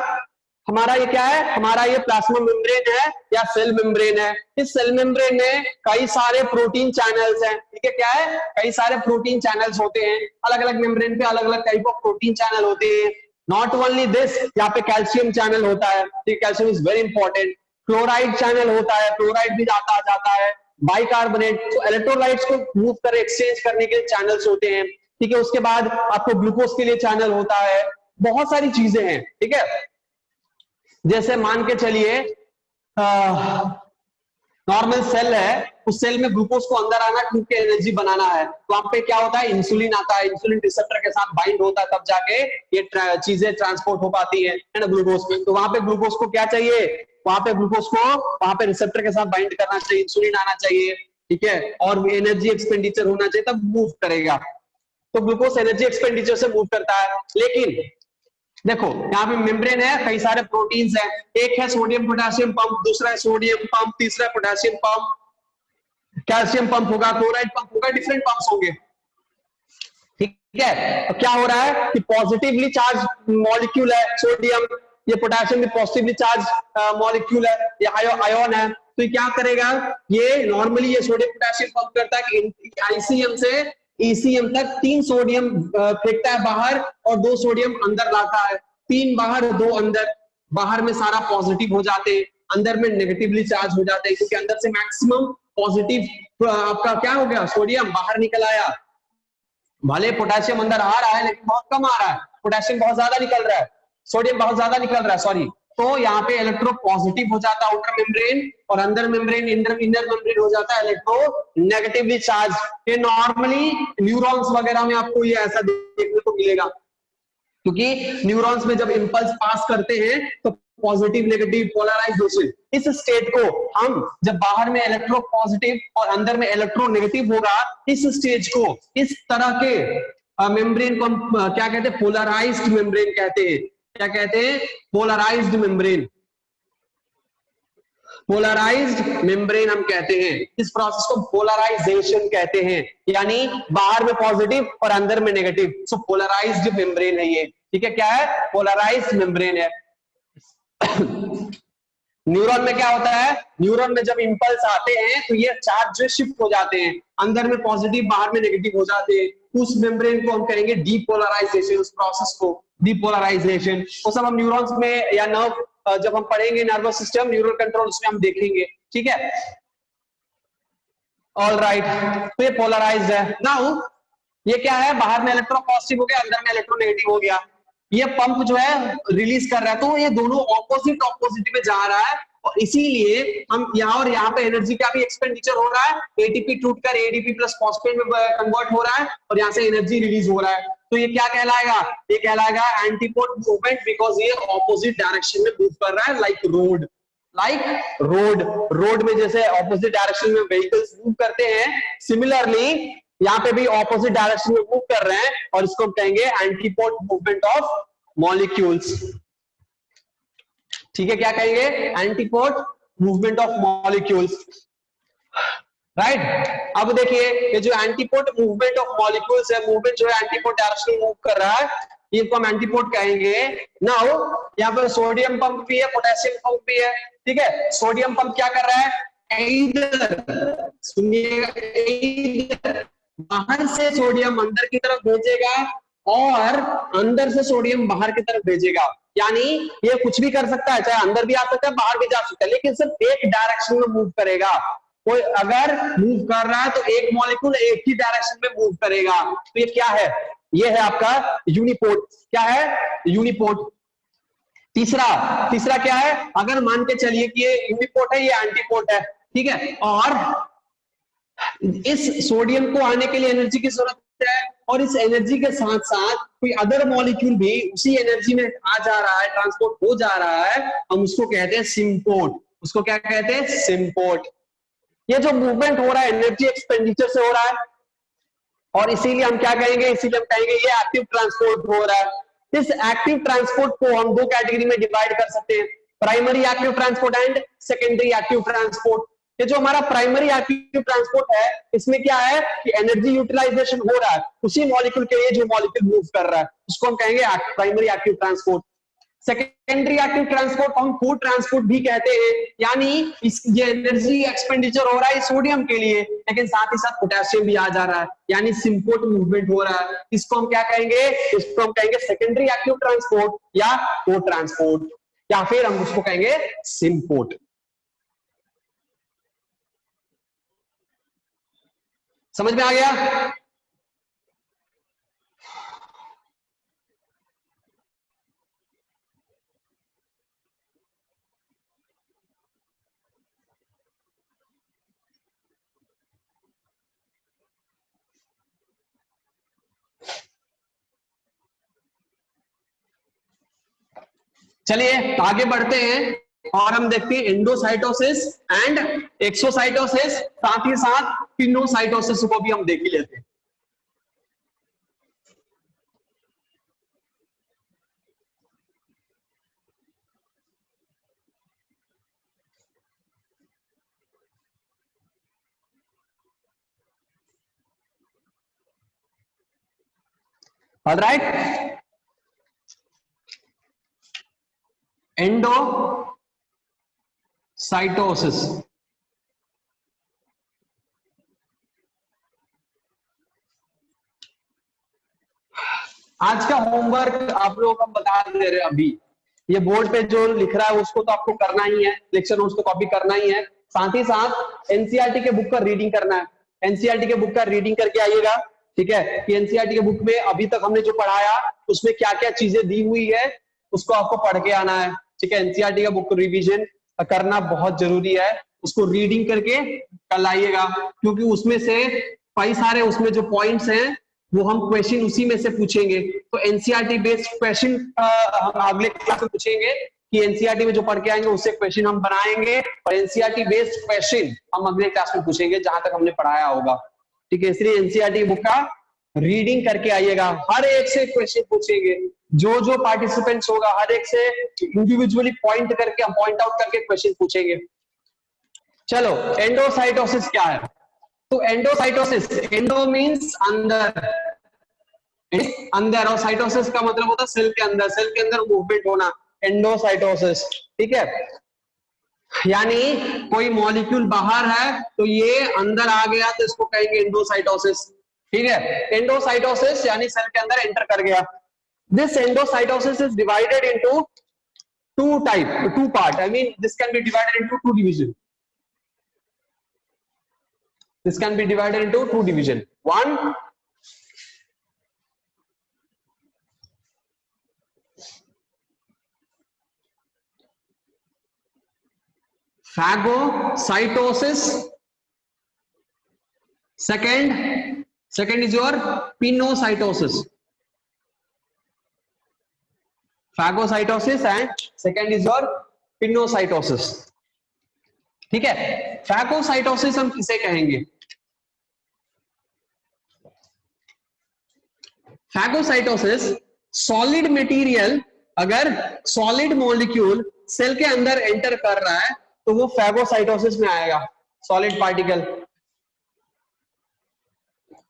हमारा ये क्या है, हमारा ये प्लाज्मा मेम्ब्रेन है या सेल मेम्ब्रेन है, इस सेल मेम्ब्रेन में कई सारे प्रोटीन चैनल्स हैं, ठीक है, क्या है, कई सारे प्रोटीन चैनल्स होते हैं, अलग अलग मेम्ब्रेन पे अलग अलग टाइप ऑफ प्रोटीन चैनल होते हैं। नॉट ओनली दिस, यहाँ पे कैल्शियम चैनल होता है, calcium is very important, chloride channel होता है, क्लोराइड भी जाता है, बाइकार्बोनेट, तो इलेक्ट्रोलाइट्स को मूव कर एक्सचेंज करने के लिए चैनल्स होते हैं, ठीक है, उसके बाद आपको ग्लूकोज के लिए चैनल होता है, बहुत सारी चीजें हैं, ठीक है। जैसे मान के चलिए नॉर्मल सेल है, उस सेल में ग्लूकोज को अंदर आना क्योंकि एनर्जी बनाना है, तो वहां पे क्या होता है, इंसुलिन आता है, इंसुलिन रिसेप्टर के साथ बाइंड होता है, तब जाके ये चीजें ट्रांसपोर्ट हो पाती है ना ग्लूकोज में, तो वहां पे ग्लूकोज को क्या चाहिए, वहां पे ग्लूकोज को वहां पे रिसेप्टर के साथ बाइंड करना चाहिए, इंसुलिन आना चाहिए, ठीक है, और एनर्जी एक्सपेंडिचर होना चाहिए, तब मूव करेगा, तो ग्लूकोज एनर्जी एक्सपेंडिचर से मूव करता है। लेकिन देखो यहाँ पे मेम्ब्रेन है, कई सारे प्रोटीन्स हैं, एक है सोडियम पोटेशियम पंप, दूसरा है सोडियम पंप, तीसरा पोटेशियम पंप, कैल्शियम पंप होगा, क्लोराइड पंप होगा, डिफरेंट पंप्स होंगे, ठीक है। तो क्या हो रहा है कि पॉजिटिवली चार्ज मॉलिक्यूल है सोडियम, ये पोटेशियम भी पॉजिटिवली चार्ज मॉलिक्यूल है, ये आयोन है, तो ये क्या करेगा, ये नॉर्मली ये सोडियम पोटेशियम पंप करता है कि आईसीएम से ईसीएम तक 3 सोडियम फेंकता है बाहर और 2 सोडियम अंदर लाता है, 3 बाहर 2 अंदर, बाहर में सारा पॉजिटिव हो जाते हैं, अंदर में नेगेटिवली चार्ज हो जाते हैं, क्योंकि अंदर से मैक्सिमम पॉजिटिव आपका क्या हो गया, सोडियम बाहर निकल आया, भले पोटेशियम अंदर आ रहा है लेकिन बहुत कम आ रहा है, पोटेशियम बहुत ज्यादा निकल रहा है, सोडियम बहुत ज्यादा निकल रहा है, सॉरी, तो यहाँ पे इलेक्ट्रो पॉजिटिव हो जाता है आउटर मेम्ब्रेन, और अंदर मेम्ब्रेन इनर मेम्ब्रेन हो जाता है इलेक्ट्रो नेगेटिवली चार्ज। ये नॉर्मली न्यूरॉन्स वगैरह में आपको ये ऐसा देखने को मिलेगा, क्योंकि न्यूरॉन्स में जब इंपल्स पास करते हैं तो पॉजिटिव नेगेटिव पोलराइजेशन, इस स्टेट को हम जब बाहर में इलेक्ट्रो पॉजिटिव और अंदर में इलेक्ट्रो नेगेटिव होगा, इस स्टेज को, इस तरह के मेम्ब्रेन को हम क्या कहते हैं, पोलराइज्ड मेम्ब्रेन कहते हैं, क्या कहते हैं, पोलराइज्ड मेम्ब्रेन, पोलराइज्ड मेम्ब्रेन हम कहते हैं, इस प्रोसेस को पोलराइजेशन कहते हैं, यानी बाहर में पॉजिटिव और अंदर में नेगेटिव, सो पोलराइज्ड मेम्ब्रेन है ये, ठीक है, क्या है, पोलराइज्ड मेम्ब्रेन है। न्यूरॉन में क्या होता है, न्यूरॉन में जब इंपल्स आते हैं तो ये चार्ज जो शिफ्ट हो जाते हैं, अंदर में पॉजिटिव बाहर में नेगेटिव हो जाते हैं, उस मेम्ब्रेन को हम कहेंगे डीपोलराइजेशन, उस प्रोसेस को डीपोलराइजेशन, वो सब हम न्यूरॉन्स में या नर्व जब हम पढ़ेंगे नर्वस सिस्टम न्यूरल कंट्रोल उसमें हम देखेंगे, ठीक है, ऑल राइट, तो ये पोलराइज्ड है। नाउ ये क्या है, बाहर में इलेक्ट्रो पॉजिटिव हो गया, अंदर में इलेक्ट्रोनेगेटिव हो गया। ये पंप जो है रिलीज कर रहा है, तो ये दोनों ऑपोजिट ऑपोजिट में जा रहा है, और इसीलिए हम यहाँ और यहाँ पे एनर्जी का भी एक्सपेंडिचर हो रहा है, एटीपी टूटकर एडीपी प्लस फॉस्फेट में कन्वर्ट हो रहा है, और यहाँ से एनर्जी रिलीज हो रहा है। तो ये क्या कहलाएगा, ये कहलाएगा एंटीपोड मूवमेंट, बिकॉज ये ऑपोजिट डायरेक्शन में मूव कर रहा है, लाइक रोड। रोड में जैसे ऑपोजिट डायरेक्शन में व्हीकल्स मूव करते हैं, सिमिलरली यहाँ पे भी ऑपोजिट डायरेक्शन में मूव कर रहे हैं, और इसको हम कहेंगे एंटीपोड मूवमेंट ऑफ मॉलिक्यूल्स। ठीक है, क्या कहेंगे, antipode movement of molecules, right. अब देखिए ये जो एंटीपोड मूवमेंट ऑफ मॉलिक्यूल्स है, मूवमेंट जो है एंटीपोड डायरेक्शन में मूव कर रहा है, इनको हम एंटीपोड कहेंगे। नाउ यहाँ पर सोडियम पंप भी है, पोटेशियम पंप भी है, ठीक है। सोडियम पंप क्या कर रहा है, इधर सुनिएगा, बाहर से सोडियम अंदर की तरफ भेजेगा और अंदर से सोडियम बाहर की तरफ भेजेगा, यानी ये कुछ भी कर सकता है, चाहे अंदर भी आ सकता है बाहर भी जा सकता है, लेकिन सिर्फ एक डायरेक्शन में मूव करेगा। कोई अगर मूव कर रहा है तो एक मॉलिक्यूल एक ही डायरेक्शन में मूव करेगा। तो ये क्या है, ये है आपका यूनिपोर्ट। क्या है, यूनिपोर्ट। तीसरा क्या है, अगर मान के चलिए कि ये यूनिपोर्ट है, ये एंटीपोर्ट है, ठीक है, और इस सोडियम को आने के लिए एनर्जी की जरूरत है, और इस एनर्जी के साथ साथ कोई अदर मॉलिक्यूल भी उसी एनर्जी में आ जा रहा है, ट्रांसपोर्ट हो जा रहा है, हम उसको कहते हैं सिम्पोर्ट। उसको क्या कहते हैं, सिम्पोर्ट। ये जो मूवमेंट हो रहा है एनर्जी एक्सपेंडिचर से हो रहा है, और इसीलिए हम क्या कहेंगे, इसीलिए हम कहेंगे ये एक्टिव ट्रांसपोर्ट हो रहा है। इस एक्टिव ट्रांसपोर्ट को हम दो कैटेगरी में डिवाइड कर सकते हैं, primary active transport and secondary active transport. ये जो हमारा प्राइमरी एक्टिव ट्रांसपोर्ट है, इसमें क्या है कि एनर्जी यूटिलाइजेशन हो रहा है उसी मॉलिक्यूल के लिए जो मॉलिक्यूल मूव कर रहा है, उसको हम कहेंगे primary active transport. Secondary active transport हम फूड ट्रांसपोर्ट भी कहते हैं, यानी ये एनर्जी एक्सपेंडिचर हो रहा है सोडियम के लिए, लेकिन साथ ही साथ पोटेशियम भी आ जा रहा है, यानी सिम्पोर्ट मूवमेंट हो रहा है। इसको हम क्या कहेंगे, इसको हम कहेंगे सेकेंडरी एक्टिव ट्रांसपोर्ट या फूड ट्रांसपोर्ट, या फिर हम उसको कहेंगे सिम्पोर्ट। समझ में आ गया? चलिए आगे बढ़ते हैं और हम देखते हैं एंडोसाइटोसिस एंड एक्सोसाइटोसिस, साथ ही साथ पिनोसाइटोसिस को भी हम देख ही लेते हैं। Alright, endocytosis. आज का होमवर्क आप लोगों को बता दे रहे हैं, अभी ये बोर्ड पे जो लिख रहा है उसको तो आपको करना ही है, लेक्चर नोट्स को कॉपी करना ही है, साथ ही साथ एनसीईआरटी के बुक का रीडिंग करना है। एनसीईआरटी के बुक का रीडिंग करके आइएगा, ठीक है, कि एनसीईआरटी के बुक में अभी तक हमने जो पढ़ाया उसमें क्या क्या चीजें दी हुई है उसको आपको पढ़ के आना है, ठीक है। एनसीईआरटी का बुक रिवीजन करना बहुत जरूरी है, उसको रीडिंग करके कल आइएगा, क्योंकि उसमें से कई सारे उसमें जो पॉइंट्स हैं वो हम क्वेश्चन उसी में से पूछेंगे। तो एनसीईआरटी बेस्ड क्वेश्चन हम अगले क्लास में पूछेंगे कि एनसीईआरटी में जो पढ़ के आएंगे उससे क्वेश्चन हम बनाएंगे, और एनसीईआरटी बेस्ड क्वेश्चन हम अगले क्लास में पूछेंगे जहां तक हमने पढ़ाया होगा, ठीक है। इसलिए एनसीईआरटी बुक का रीडिंग करके आइएगा, हर एक से क्वेश्चन पूछेंगे, जो जो पार्टिसिपेंट्स होगा हर एक से इंडिविजुअली पॉइंट करके, हम पॉइंट आउट करके क्वेश्चन पूछेंगे। चलो, एंडोसाइटोसिस क्या है? तो एंडोसाइटोसिस, एंडो मींस अंदर, अंदर, और साइटोसिस का मतलब होता है सेल के अंदर, सेल के अंदर मूवमेंट होना, एंडोसाइटोसिस, ठीक है। यानी कोई मॉलिक्यूल बाहर है तो ये अंदर आ गया तो इसको कहेंगे एंडोसाइटोसिस, ठीक है। एंडोसाइटोसिस यानी सेल के अंदर एंटर कर गया। This endocytosis is divided into two type, two part, I mean this can be divided into two division, this can be divided into two division, one phagocytosis. Second is your pinocytosis. Phagocytosis and second is your pinocytosis. ठीक है, फैगोसाइटोसिस हम किसे कहेंगे? फैगोसाइटोसिस सॉलिड मटेरियल, अगर सॉलिड मॉलिक्यूल सेल के अंदर एंटर कर रहा है तो वो फैगोसाइटोसिस में आएगा, सॉलिड पार्टिकल।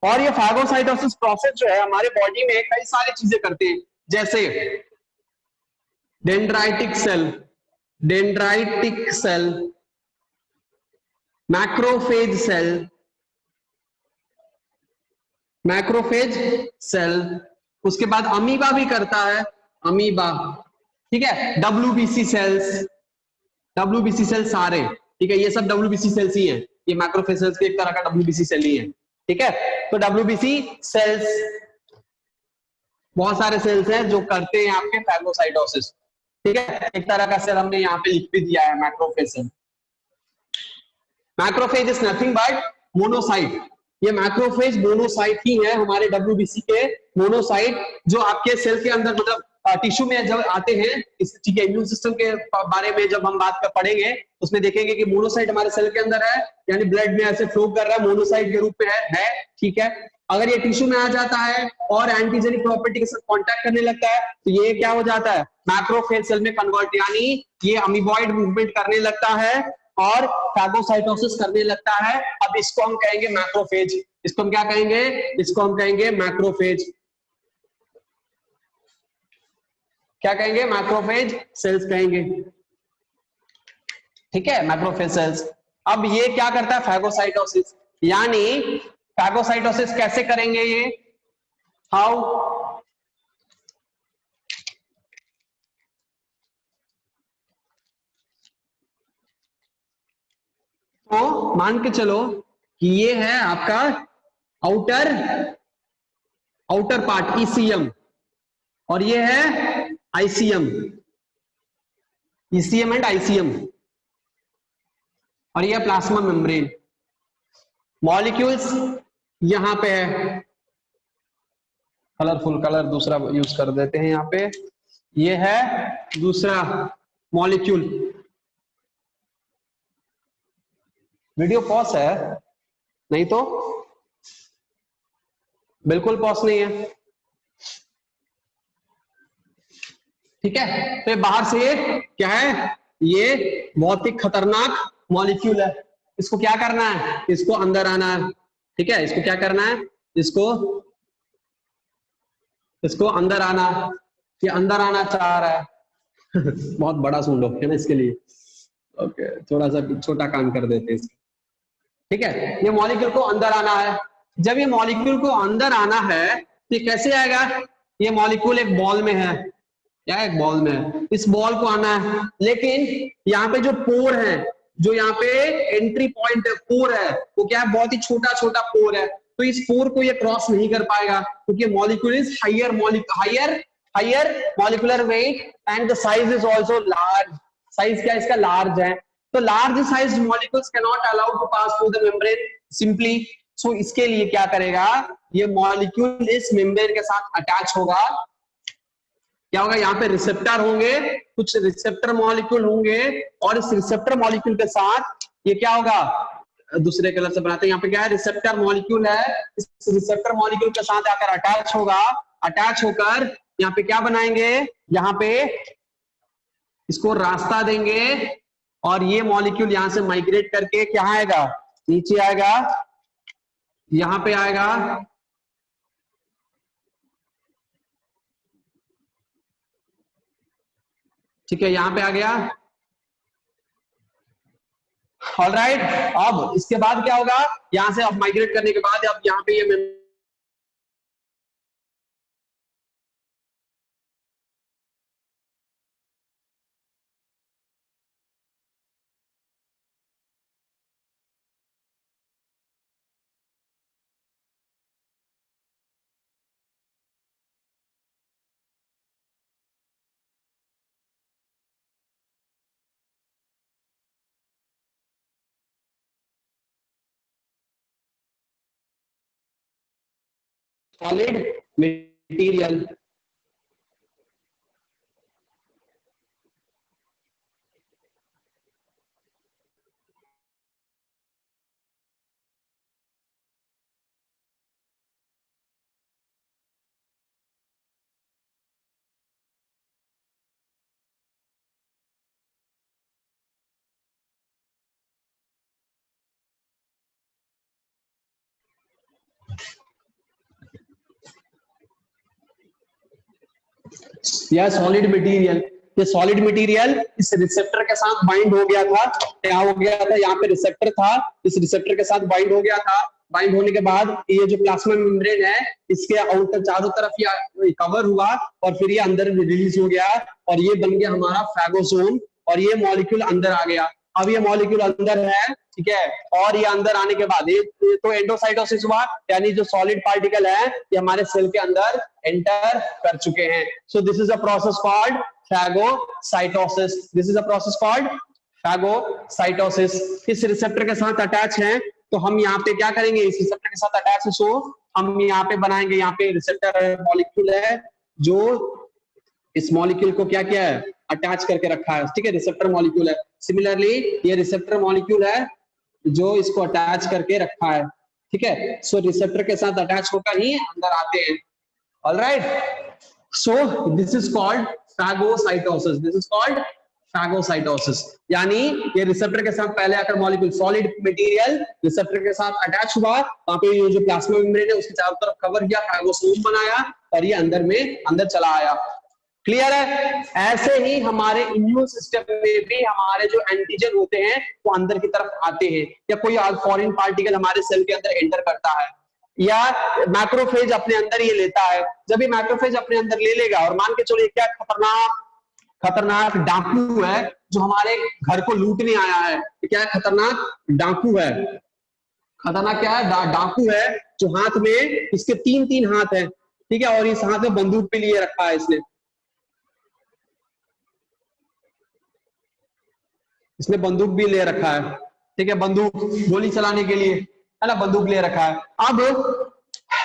और ये फैगोसाइटोसिस प्रोसेस जो है हमारे बॉडी में कई सारी चीजें करते हैं, जैसे डेंड्राइटिक सेल, मैक्रोफेज सेल, उसके बाद अमीबा भी करता है, अमीबा, ठीक है, डब्ल्यूबीसी सेल्स सारे, ठीक है, ये सब डब्ल्यूबीसी सेल्स ही हैं, ये मैक्रोफेज सेल्स के एक तरह का डब्ल्यूबीसी सेल ही है, ठीक है। तो डब्ल्यूबीसी सेल्स, बहुत सारे सेल्स हैं जो करते हैं आपके फैगोसाइटोसिस, ठीक है। एक तरह का सेल हमने यहाँ पे लिख भी दिया है, macrophage cell. Macrophage is nothing but monocyte, ये मैक्रोफेज मोनोसाइट ही है हमारे डब्ल्यूबीसी के, मोनोसाइट जो आपके सेल के अंदर मतलब टिश्यू में जब आते हैं, ठीक है, इम्यून सिस्टम के बारे में जब हम बात कर पढ़ेंगे उसमें देखेंगे कि मोनोसाइट हमारे सेल के अंदर है, यानी ब्लड में ऐसे फ्लो कर रहा है, मोनोसाइट के रूप में है, ठीक है। अगर ये टिश्यू में आ जाता है और एंटीजेनिक प्रॉपर्टी के साथ कांटेक्ट करने लगता है तो ये क्या हो जाता है, मैक्रोफेज सेल में कन्वर्ट, यानी ये अमीबॉइड मूवमेंट करने लगता है और फैगोसाइटोसिस करने लगता है। अब इसको हम कहेंगे मैक्रोफेज, इसको हम क्या कहेंगे, इसको हम कहेंगे मैक्रोफेज, क्या कहेंगे, मैक्रोफेज सेल्स कहेंगे, ठीक है, मैक्रोफेज सेल्स। अब ये क्या करता है, फैगोसाइटोसिस, यानी फैगोसाइटोसिस कैसे करेंगे ये, हाउ, तो मान के चलो कि ये है आपका आउटर पार्ट ईसीएम, और ये है आईसीएम, ईसीएम एंड आईसीएम, और ये प्लाज्मा मेम्ब्रेन। मॉलिक्यूल्स यहां पे है, कलरफुल कलर दूसरा यूज कर देते हैं यहाँ पे, ये है दूसरा मॉलिक्यूल। वीडियो पॉज है, नहीं तो बिल्कुल पॉज नहीं है, ठीक है। तो बाहर से ये क्या है, ये बहुत ही खतरनाक मॉलिक्यूल है, इसको क्या करना है, इसको अंदर आना है, ठीक है, इसको क्या करना है, इसको अंदर आना, ये अंदर आना चाह रहा है बहुत बड़ा सुन लो है ना इसके लिए, ओके, थोड़ा सा छोटा काम कर देते हैं इसको, ठीक है। ये मॉलिक्यूल को अंदर आना है, जब ये मॉलिक्यूल को अंदर आना है तो ये कैसे आएगा, ये मॉलिक्यूल एक बॉल में है, क्या एक बॉल में है, इस बॉल को आना है, लेकिन यहाँ पे जो पोर है, जो यहाँ पे एंट्री पॉइंट है, पोर है, वो क्या है, बहुत ही छोटा छोटा पोर है, तो इस पोर को ये क्रॉस नहीं कर पाएगा, क्योंकि molecule is higher molecular weight and the size is also large, size क्या इसका लार्ज है, तो large size molecules can not allowed to pass through the membrane simply, so इसके लिए क्या करेगा, ये मॉलिक्यूल इस मेम्ब्रेन के साथ अटैच होगा, क्या होगा, यहाँ पे रिसेप्टर होंगे, कुछ रिसेप्टर मॉलिक्यूल होंगे, और इस रिसेप्टर मॉलिक्यूल के साथ ये क्या होगा, दूसरे कलर से बनाते हैं, यहाँ पे क्या है, रिसेप्टर मॉलिक्यूल है, इस रिसेप्टर मॉलिक्यूल के साथ आकर अटैच होगा, अटैच होकर यहाँ पे क्या बनाएंगे, यहाँ पे इसको रास्ता देंगे, और ये मॉलिक्यूल यहां से माइग्रेट करके क्या आएगा, नीचे आएगा, यहां पे आएगा, ठीक है, यहां पे आ गया, ऑलराइट। अब इसके बाद क्या होगा, यहां से अब माइग्रेट करने के बाद अब यहाँ पे ये सॉलिड मटेरियल, या सॉलिड मटेरियल, ये सॉलिड मटेरियल इस रिसेप्टर के साथ बाइंड हो गया था। क्या हो गया था, यहाँ पे रिसेप्टर था, इस रिसेप्टर के साथ बाइंड हो गया था। बाइंड होने के बाद ये जो प्लाज्मा मेम्ब्रेन है इसके आउटर चारों तरफ ये कवर हुआ और फिर ये अंदर रिलीज हो गया और ये बन गया हमारा फैगोसोम और ये मॉलिक्यूल अंदर आ गया। अब ये मॉलिक्यूल अंदर है, ठीक है, और ये अंदर आने के बाद ये तो एंडोसाइटोसिस हुआ, यानी जो सॉलिड पार्टिकल है ये हमारे सेल के अंदर एंटर कर चुके हैं। सो this is a process called phagocytosis. This is a process called phagocytosis. इस रिसेप्टर के साथ अटैच है, तो हम यहाँ पे क्या करेंगे, इस रिसेप्टर के साथ अटैच है, सो हम यहाँ पे बनाएंगे, यहाँ पे रिसेप्टर मॉलिक्यूल है जो इस मॉलिक्यूल को क्या किया है, अटैच करके रखा है, ठीक है, रिसेप्टर मॉलिक्यूल है। सिमिलरली ये रिसेप्टर मॉलिक्यूल है जो इसको अटैच करके रखा है, ठीक है। सो रिसेप्टर के साथ अटैच होकर ही अंदर आते हैं। Alright, so this is called phagocytosis. This is called phagocytosis, यानी ये रिसेप्टर के साथ पहले आकर मॉलिक्यूल सॉलिड मटेरियल रिसेप्टर के साथ अटैच हुआ, वहां पे ये जो प्लाज्मा मेम्ब्रेन है उसके चारों तरफ कवर किया, फैगोसोम बनाया और ये अंदर चला आया। क्लियर है। ऐसे ही हमारे इम्यून सिस्टम में भी हमारे जो एंटीजन होते हैं वो अंदर की तरफ आते हैं, या कोई फॉरेन पार्टिकल हमारे सेल के अंदर एंटर करता है, या मैक्रोफेज अपने अंदर ये लेता है। जब ये मैक्रोफेज अपने अंदर ले लेगा और मान के चलो क्या खतरनाक डाकू है जो हमारे घर को लूटने आया है, क्या खतरनाक डाकू है, खतरनाक क्या है, डाकू है जो हाथ में इसके तीन हाथ है, ठीक है, और इस हाथ में बंदूक भी लिए रखा है इसने बंदूक भी ले रखा है, ठीक है, बंदूक गोली चलाने के लिए, है ना, बंदूक ले रखा है। अब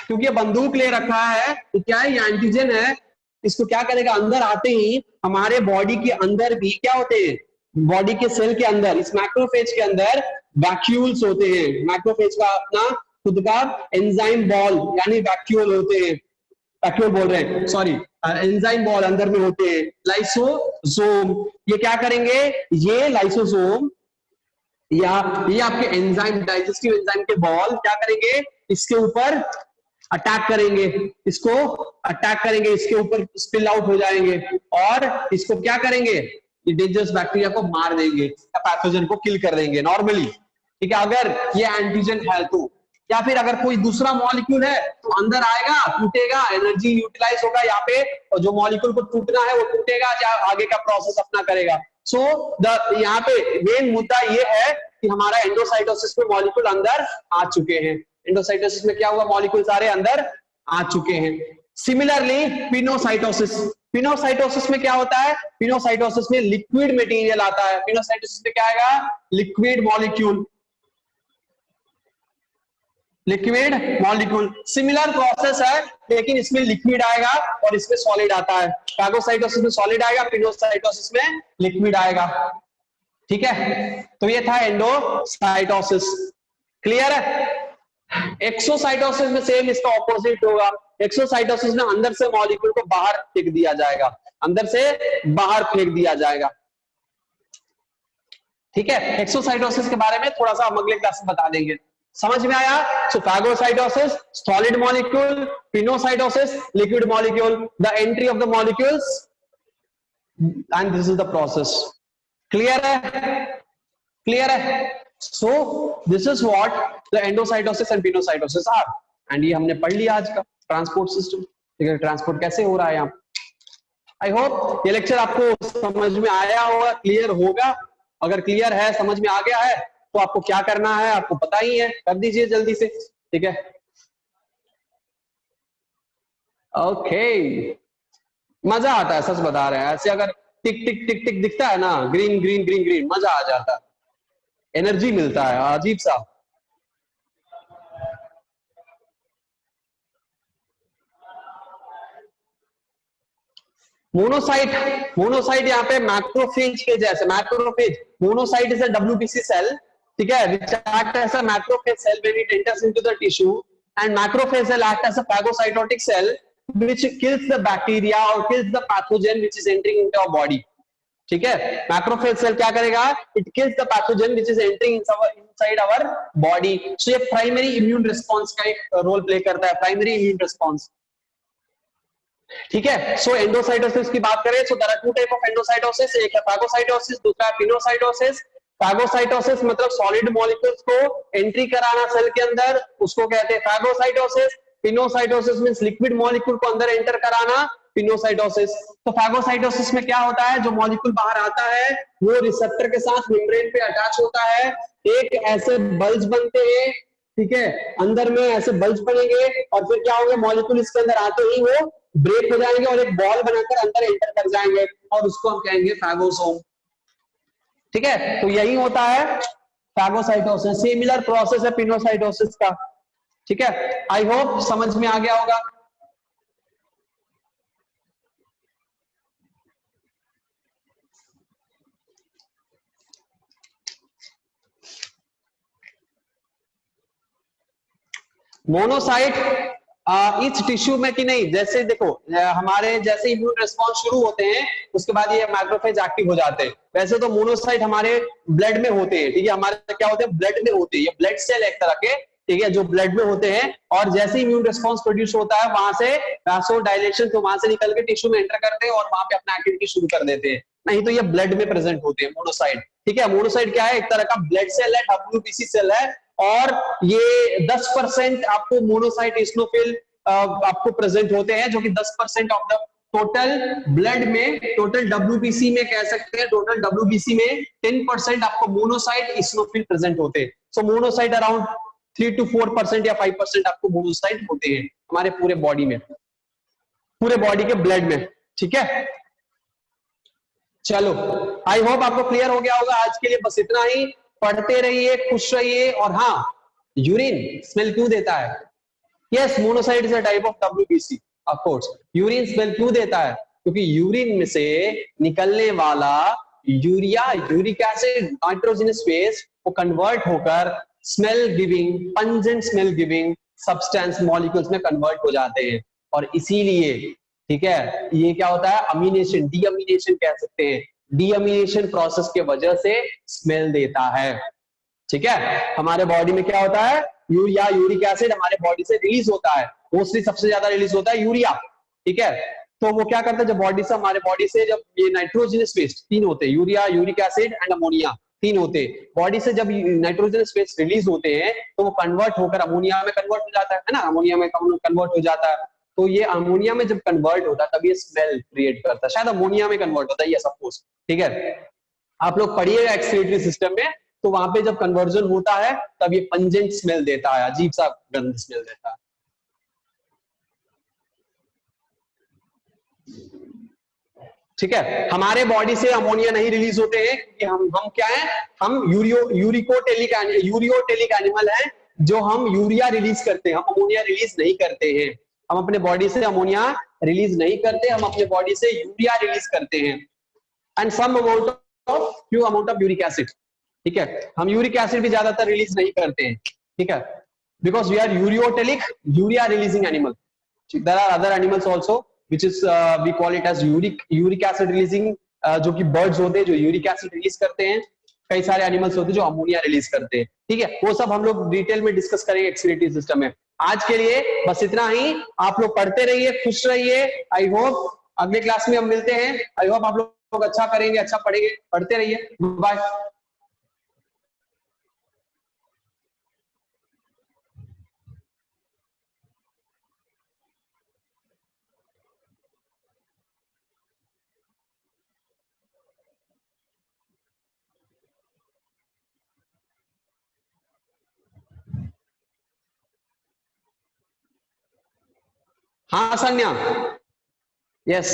क्योंकि ये बंदूक ले रखा है तो क्या है, ये एंटीजन है, इसको क्या करेगा, अंदर आते ही हमारे बॉडी के अंदर भी क्या होते हैं, बॉडी के सेल के अंदर इस मैक्रोफेज के अंदर वैक्यूल्स होते हैं। मैक्रोफेज का अपना खुद का एंजाइम बॉल यानी वैक्यूल होते हैं, वैक्यूल बोल रहे हैं, सॉरी, एंजाइम बॉल अंदर में होते हैं, लाइसोसोम। ये क्या करेंगे, ये लाइसोसोम या ये आपके एंजाइम, डाइजेस्टिव एंजाइम के बॉल क्या करेंगे, इसके ऊपर अटैक करेंगे, इसको अटैक करेंगे, इसके ऊपर स्पिल आउट हो जाएंगे और इसको क्या करेंगे, ये डेंजरस बैक्टीरिया को मार देंगे या पैथोजन को किल कर देंगे नॉर्मली, ठीक है, अगर ये एंटीजन है तो। या फिर अगर कोई दूसरा मॉलिक्यूल है तो अंदर आएगा, टूटेगा, एनर्जी यूटिलाइज होगा यहाँ पे, और जो मॉलिक्यूल को टूटना है वो टूटेगा या आगे का प्रोसेस अपना करेगा। सो यहाँ पे मेन मुद्दा ये है कि हमारा एंडोसाइटोसिस में मॉलिक्यूल अंदर आ चुके हैं। एंडोसाइटोसिस में क्या हुआ, मॉलिक्यूल सारे अंदर आ चुके हैं। सिमिलरली पिनोसाइटोसिस, पिनोसाइटोसिस में क्या होता है, पिनोसाइटोसिस में लिक्विड मटेरियल आता है। पिनोसाइटोसिस में क्या आएगा, liquid molecule, liquid molecule. Similar process है लेकिन इसमें लिक्विड आएगा और इसमें सॉलिड आता है। फैगोसाइटोसिस में सॉलिड आएगा, पिनोसाइटोसिस में लिक्विड आएगा, ठीक है। तो ये था एंडोसाइटोसिस, क्लियर है। एक्सोसाइटोसिस में सेम इसका ऑपोजिट होगा। एक्सोसाइटोसिस में अंदर से मॉलिक्यूल को बाहर फेंक दिया जाएगा, अंदर से बाहर फेंक दिया जाएगा, ठीक है। एक्सोसाइटोसिस के बारे में थोड़ा सा हम अगले क्लास में बता देंगे। समझ में आया। So phagocytosis solid molecule, pinocytosis liquid molecule, the entry of the molecules and this is the process. Clear है, क्लियर है। So this is what the endocytosis and pinocytosis are. And ये हमने पढ़ लिया आज का ट्रांसपोर्ट सिस्टम, ठीक है, ट्रांसपोर्ट कैसे हो रहा है यहाँ। आई होप ये लेक्चर आपको समझ में आया होगा, क्लियर होगा। अगर क्लियर है, समझ में आ गया है, तो आपको क्या करना है आपको पता ही है, कर दीजिए जल्दी से, ठीक है। ओके, मजा आता है, सच बता रहे हैं। ऐसे अगर टिक टिक टिक टिक दिखता है ना, ग्रीन ग्रीन ग्रीन ग्रीन, मजा आ जाता है, एनर्जी मिलता है, अजीब सा। मोनोसाइट, मोनोसाइट यहाँ पे मैक्रोफेज के जैसे, macrophage, monocyte is a WBC cell, ठीक है, which act as a macrophage cell when it enters into the tissue, and macrophage cell act as a phagocytotic cell which kills the bacteria or kills the pathogen which is entering into our body, ठीक है। मैक्रोफेज सेल क्या करेगा, it kills the pathogen which is entering inside our body. So ये प्राइमरी इम्यून रिस्पांस का एक रोल प्ले करता है, प्राइमरी इम्यून रिस्पांस, ठीक है। सो एंडोसाइटोसिस की बात करें, so there are two type of endocytosis, एक है फागोसाइटोसिस, दूसरा है पिनोसाइटोसिस। फागोसाइटोसिस मतलब सॉलिड मॉलिक्यूल्स को एंट्री कराना सेल के अंदर, उसको कहते हैं phagocytosis. Pinocytosis means liquid molecule को अंदर एंटर कराना, पिनोसाइटोसिस। तो फागोसाइटोसिस में क्या होता है, जो मॉलिक्यूल बाहर आता है वो रिसेप्टर के साथ मेम्ब्रेन पे अटैच होता है, एक ऐसे बल्ज बनते हैं, ठीक है, अंदर में ऐसे बल्ज बनेंगे और फिर क्या होगा, मॉलिक्यूल इसके अंदर आते ही वो ब्रेक हो जाएंगे और एक बॉल बनाकर अंदर एंटर कर जाएंगे और उसको हम कहेंगे फैगोसोम, ठीक है। तो यही होता है फैगोसाइटोसिस। सिमिलर प्रोसेस है पिनोसाइटोसिस का, ठीक है। आई होप समझ में आ गया होगा। मोनोसाइट इस टिश्यू में कि नहीं, जैसे देखो हमारे जैसे इम्यून रिस्पॉन्स शुरू होते हैं उसके बाद ये मैक्रोफेज एक्टिव हो जाते हैं। वैसे तो मोनोसाइट हमारे ब्लड में होते हैं, ठीक है, हमारे क्या होते हैं, ब्लड में होते हैं, ये ब्लड सेल एक तरह के, ठीक है, जो ब्लड में होते हैं, और जैसे इम्यून रिस्पॉन्स प्रोड्यूस होता है वहां से वैसो डायलेशन, तो वहां से निकल के टिश्यू में एंटर करते हैं और वहां पे अपना एक्टिविटी शुरू कर देते हैं। नहीं तो ये ब्लड में प्रेजेंट होते हैं मोनोसाइट, ठीक है। मोनोसाइट क्या है, एक तरह का ब्लड सेल है, डब्ल्यूबीसी सेल है, और ये 10% आपको मोनोसाइट इस्नोफिल आपको प्रेजेंट होते हैं, जो कि 10% ऑफ द टोटल ब्लड में, टोटल डब्ल्यूबीसी में कह सकते हैं, टोटल डब्ल्यूबीसी में 10% आपको मोनोसाइट इस्नोफिल प्रेजेंट होते हैं। सो मोनोसाइट अराउंड 3 to 4% या 5% आपको मोनोसाइट होते हैं हमारे पूरे बॉडी में, पूरे बॉडी के ब्लड में, ठीक है। चलो आई होप आपको क्लियर हो गया होगा। आज के लिए बस इतना ही, पढ़ते रहिए, खुश रहिए, और हाँ, यूरिन स्मेल क्यों देता है? Yes, monocyte is a type of WBC, of course. Urine smell क्यों देता है? क्योंकि यूरिन में से निकलने वाला urea, uric acid, nitrogenous base वो कन्वर्ट होकर smell giving, pungent smell giving substance molecules में कन्वर्ट हो जाते हैं, और इसीलिए, ठीक है, ये क्या होता है, अमीनेशन, डीअमीनेशन कह सकते हैं, डीअमीनेशन प्रोसेस के वजह से स्मेल देता है, ठीक है। हमारे बॉडी में क्या होता है, यूरिया, यूरिक एसिड हमारे बॉडी से रिलीज होता है, मोस्टली सबसे ज्यादा रिलीज होता है यूरिया, ठीक है। तो वो क्या करता है, जब बॉडी से, हमारे बॉडी से जब ये नाइट्रोजनस वेस्ट, तीन होते हैं, urea, uric acid and ammonia, तीन होते हैं, बॉडी से जब नाइट्रोजनस वेस्ट रिलीज होते हैं तो वो कन्वर्ट होकर अमोनिया में कन्वर्ट हो जाता है ना, अमोनिया में कन्वर्ट हो जाता है। तो ये अमोनिया में जब कन्वर्ट होता है तब ये स्मेल क्रिएट करता है, शायद अमोनिया में कन्वर्ट होता है ये सपोज, ठीक है। आप लोग पढ़िएगा एक्सक्रीटरी सिस्टम में, तो वहां पे जब कन्वर्जन होता है तब ये पंजेंट स्मेल देता है, अजीब सा गंध स्मेल देता है। ठीक है, हमारे बॉडी से अमोनिया नहीं रिलीज होते हैं क्योंकि हम क्या है, हम यूरियोटेलिक एनिमल हैं, जो हम यूरिया रिलीज करते हैं, हम अमोनिया रिलीज नहीं करते हैं। हम अपने बॉडी से अमोनिया रिलीज नहीं करते, हम अपने बॉडी से यूरिया रिलीज करते हैं, and some amount of, few amount of uric acid, ठीक है। हम यूरिक एसिड भी ज्यादातर रिलीज नहीं करते हैं, ठीक है, because we are ureotelic, urea releasing animal. There are other animals also which is we call it as uric acid releasing, जो कि बर्ड्स होते हैं जो यूरिक एसिड रिलीज करते हैं, कई सारे एनिमल्स होते हैं जो अमोनिया रिलीज करते हैं, ठीक है। वो सब हम लोग डिटेल में डिस्कस करेंगे एक्सक्रीटरी सिस्टम में। आज के लिए बस इतना ही, आप लोग पढ़ते रहिए, खुश रहिए। आई होप अगले क्लास में हम मिलते हैं, आई होप आप लोग अच्छा करेंगे, अच्छा पढ़ेंगे, पढ़ते रहिए, बाय। हाँ संज्ञा, यस।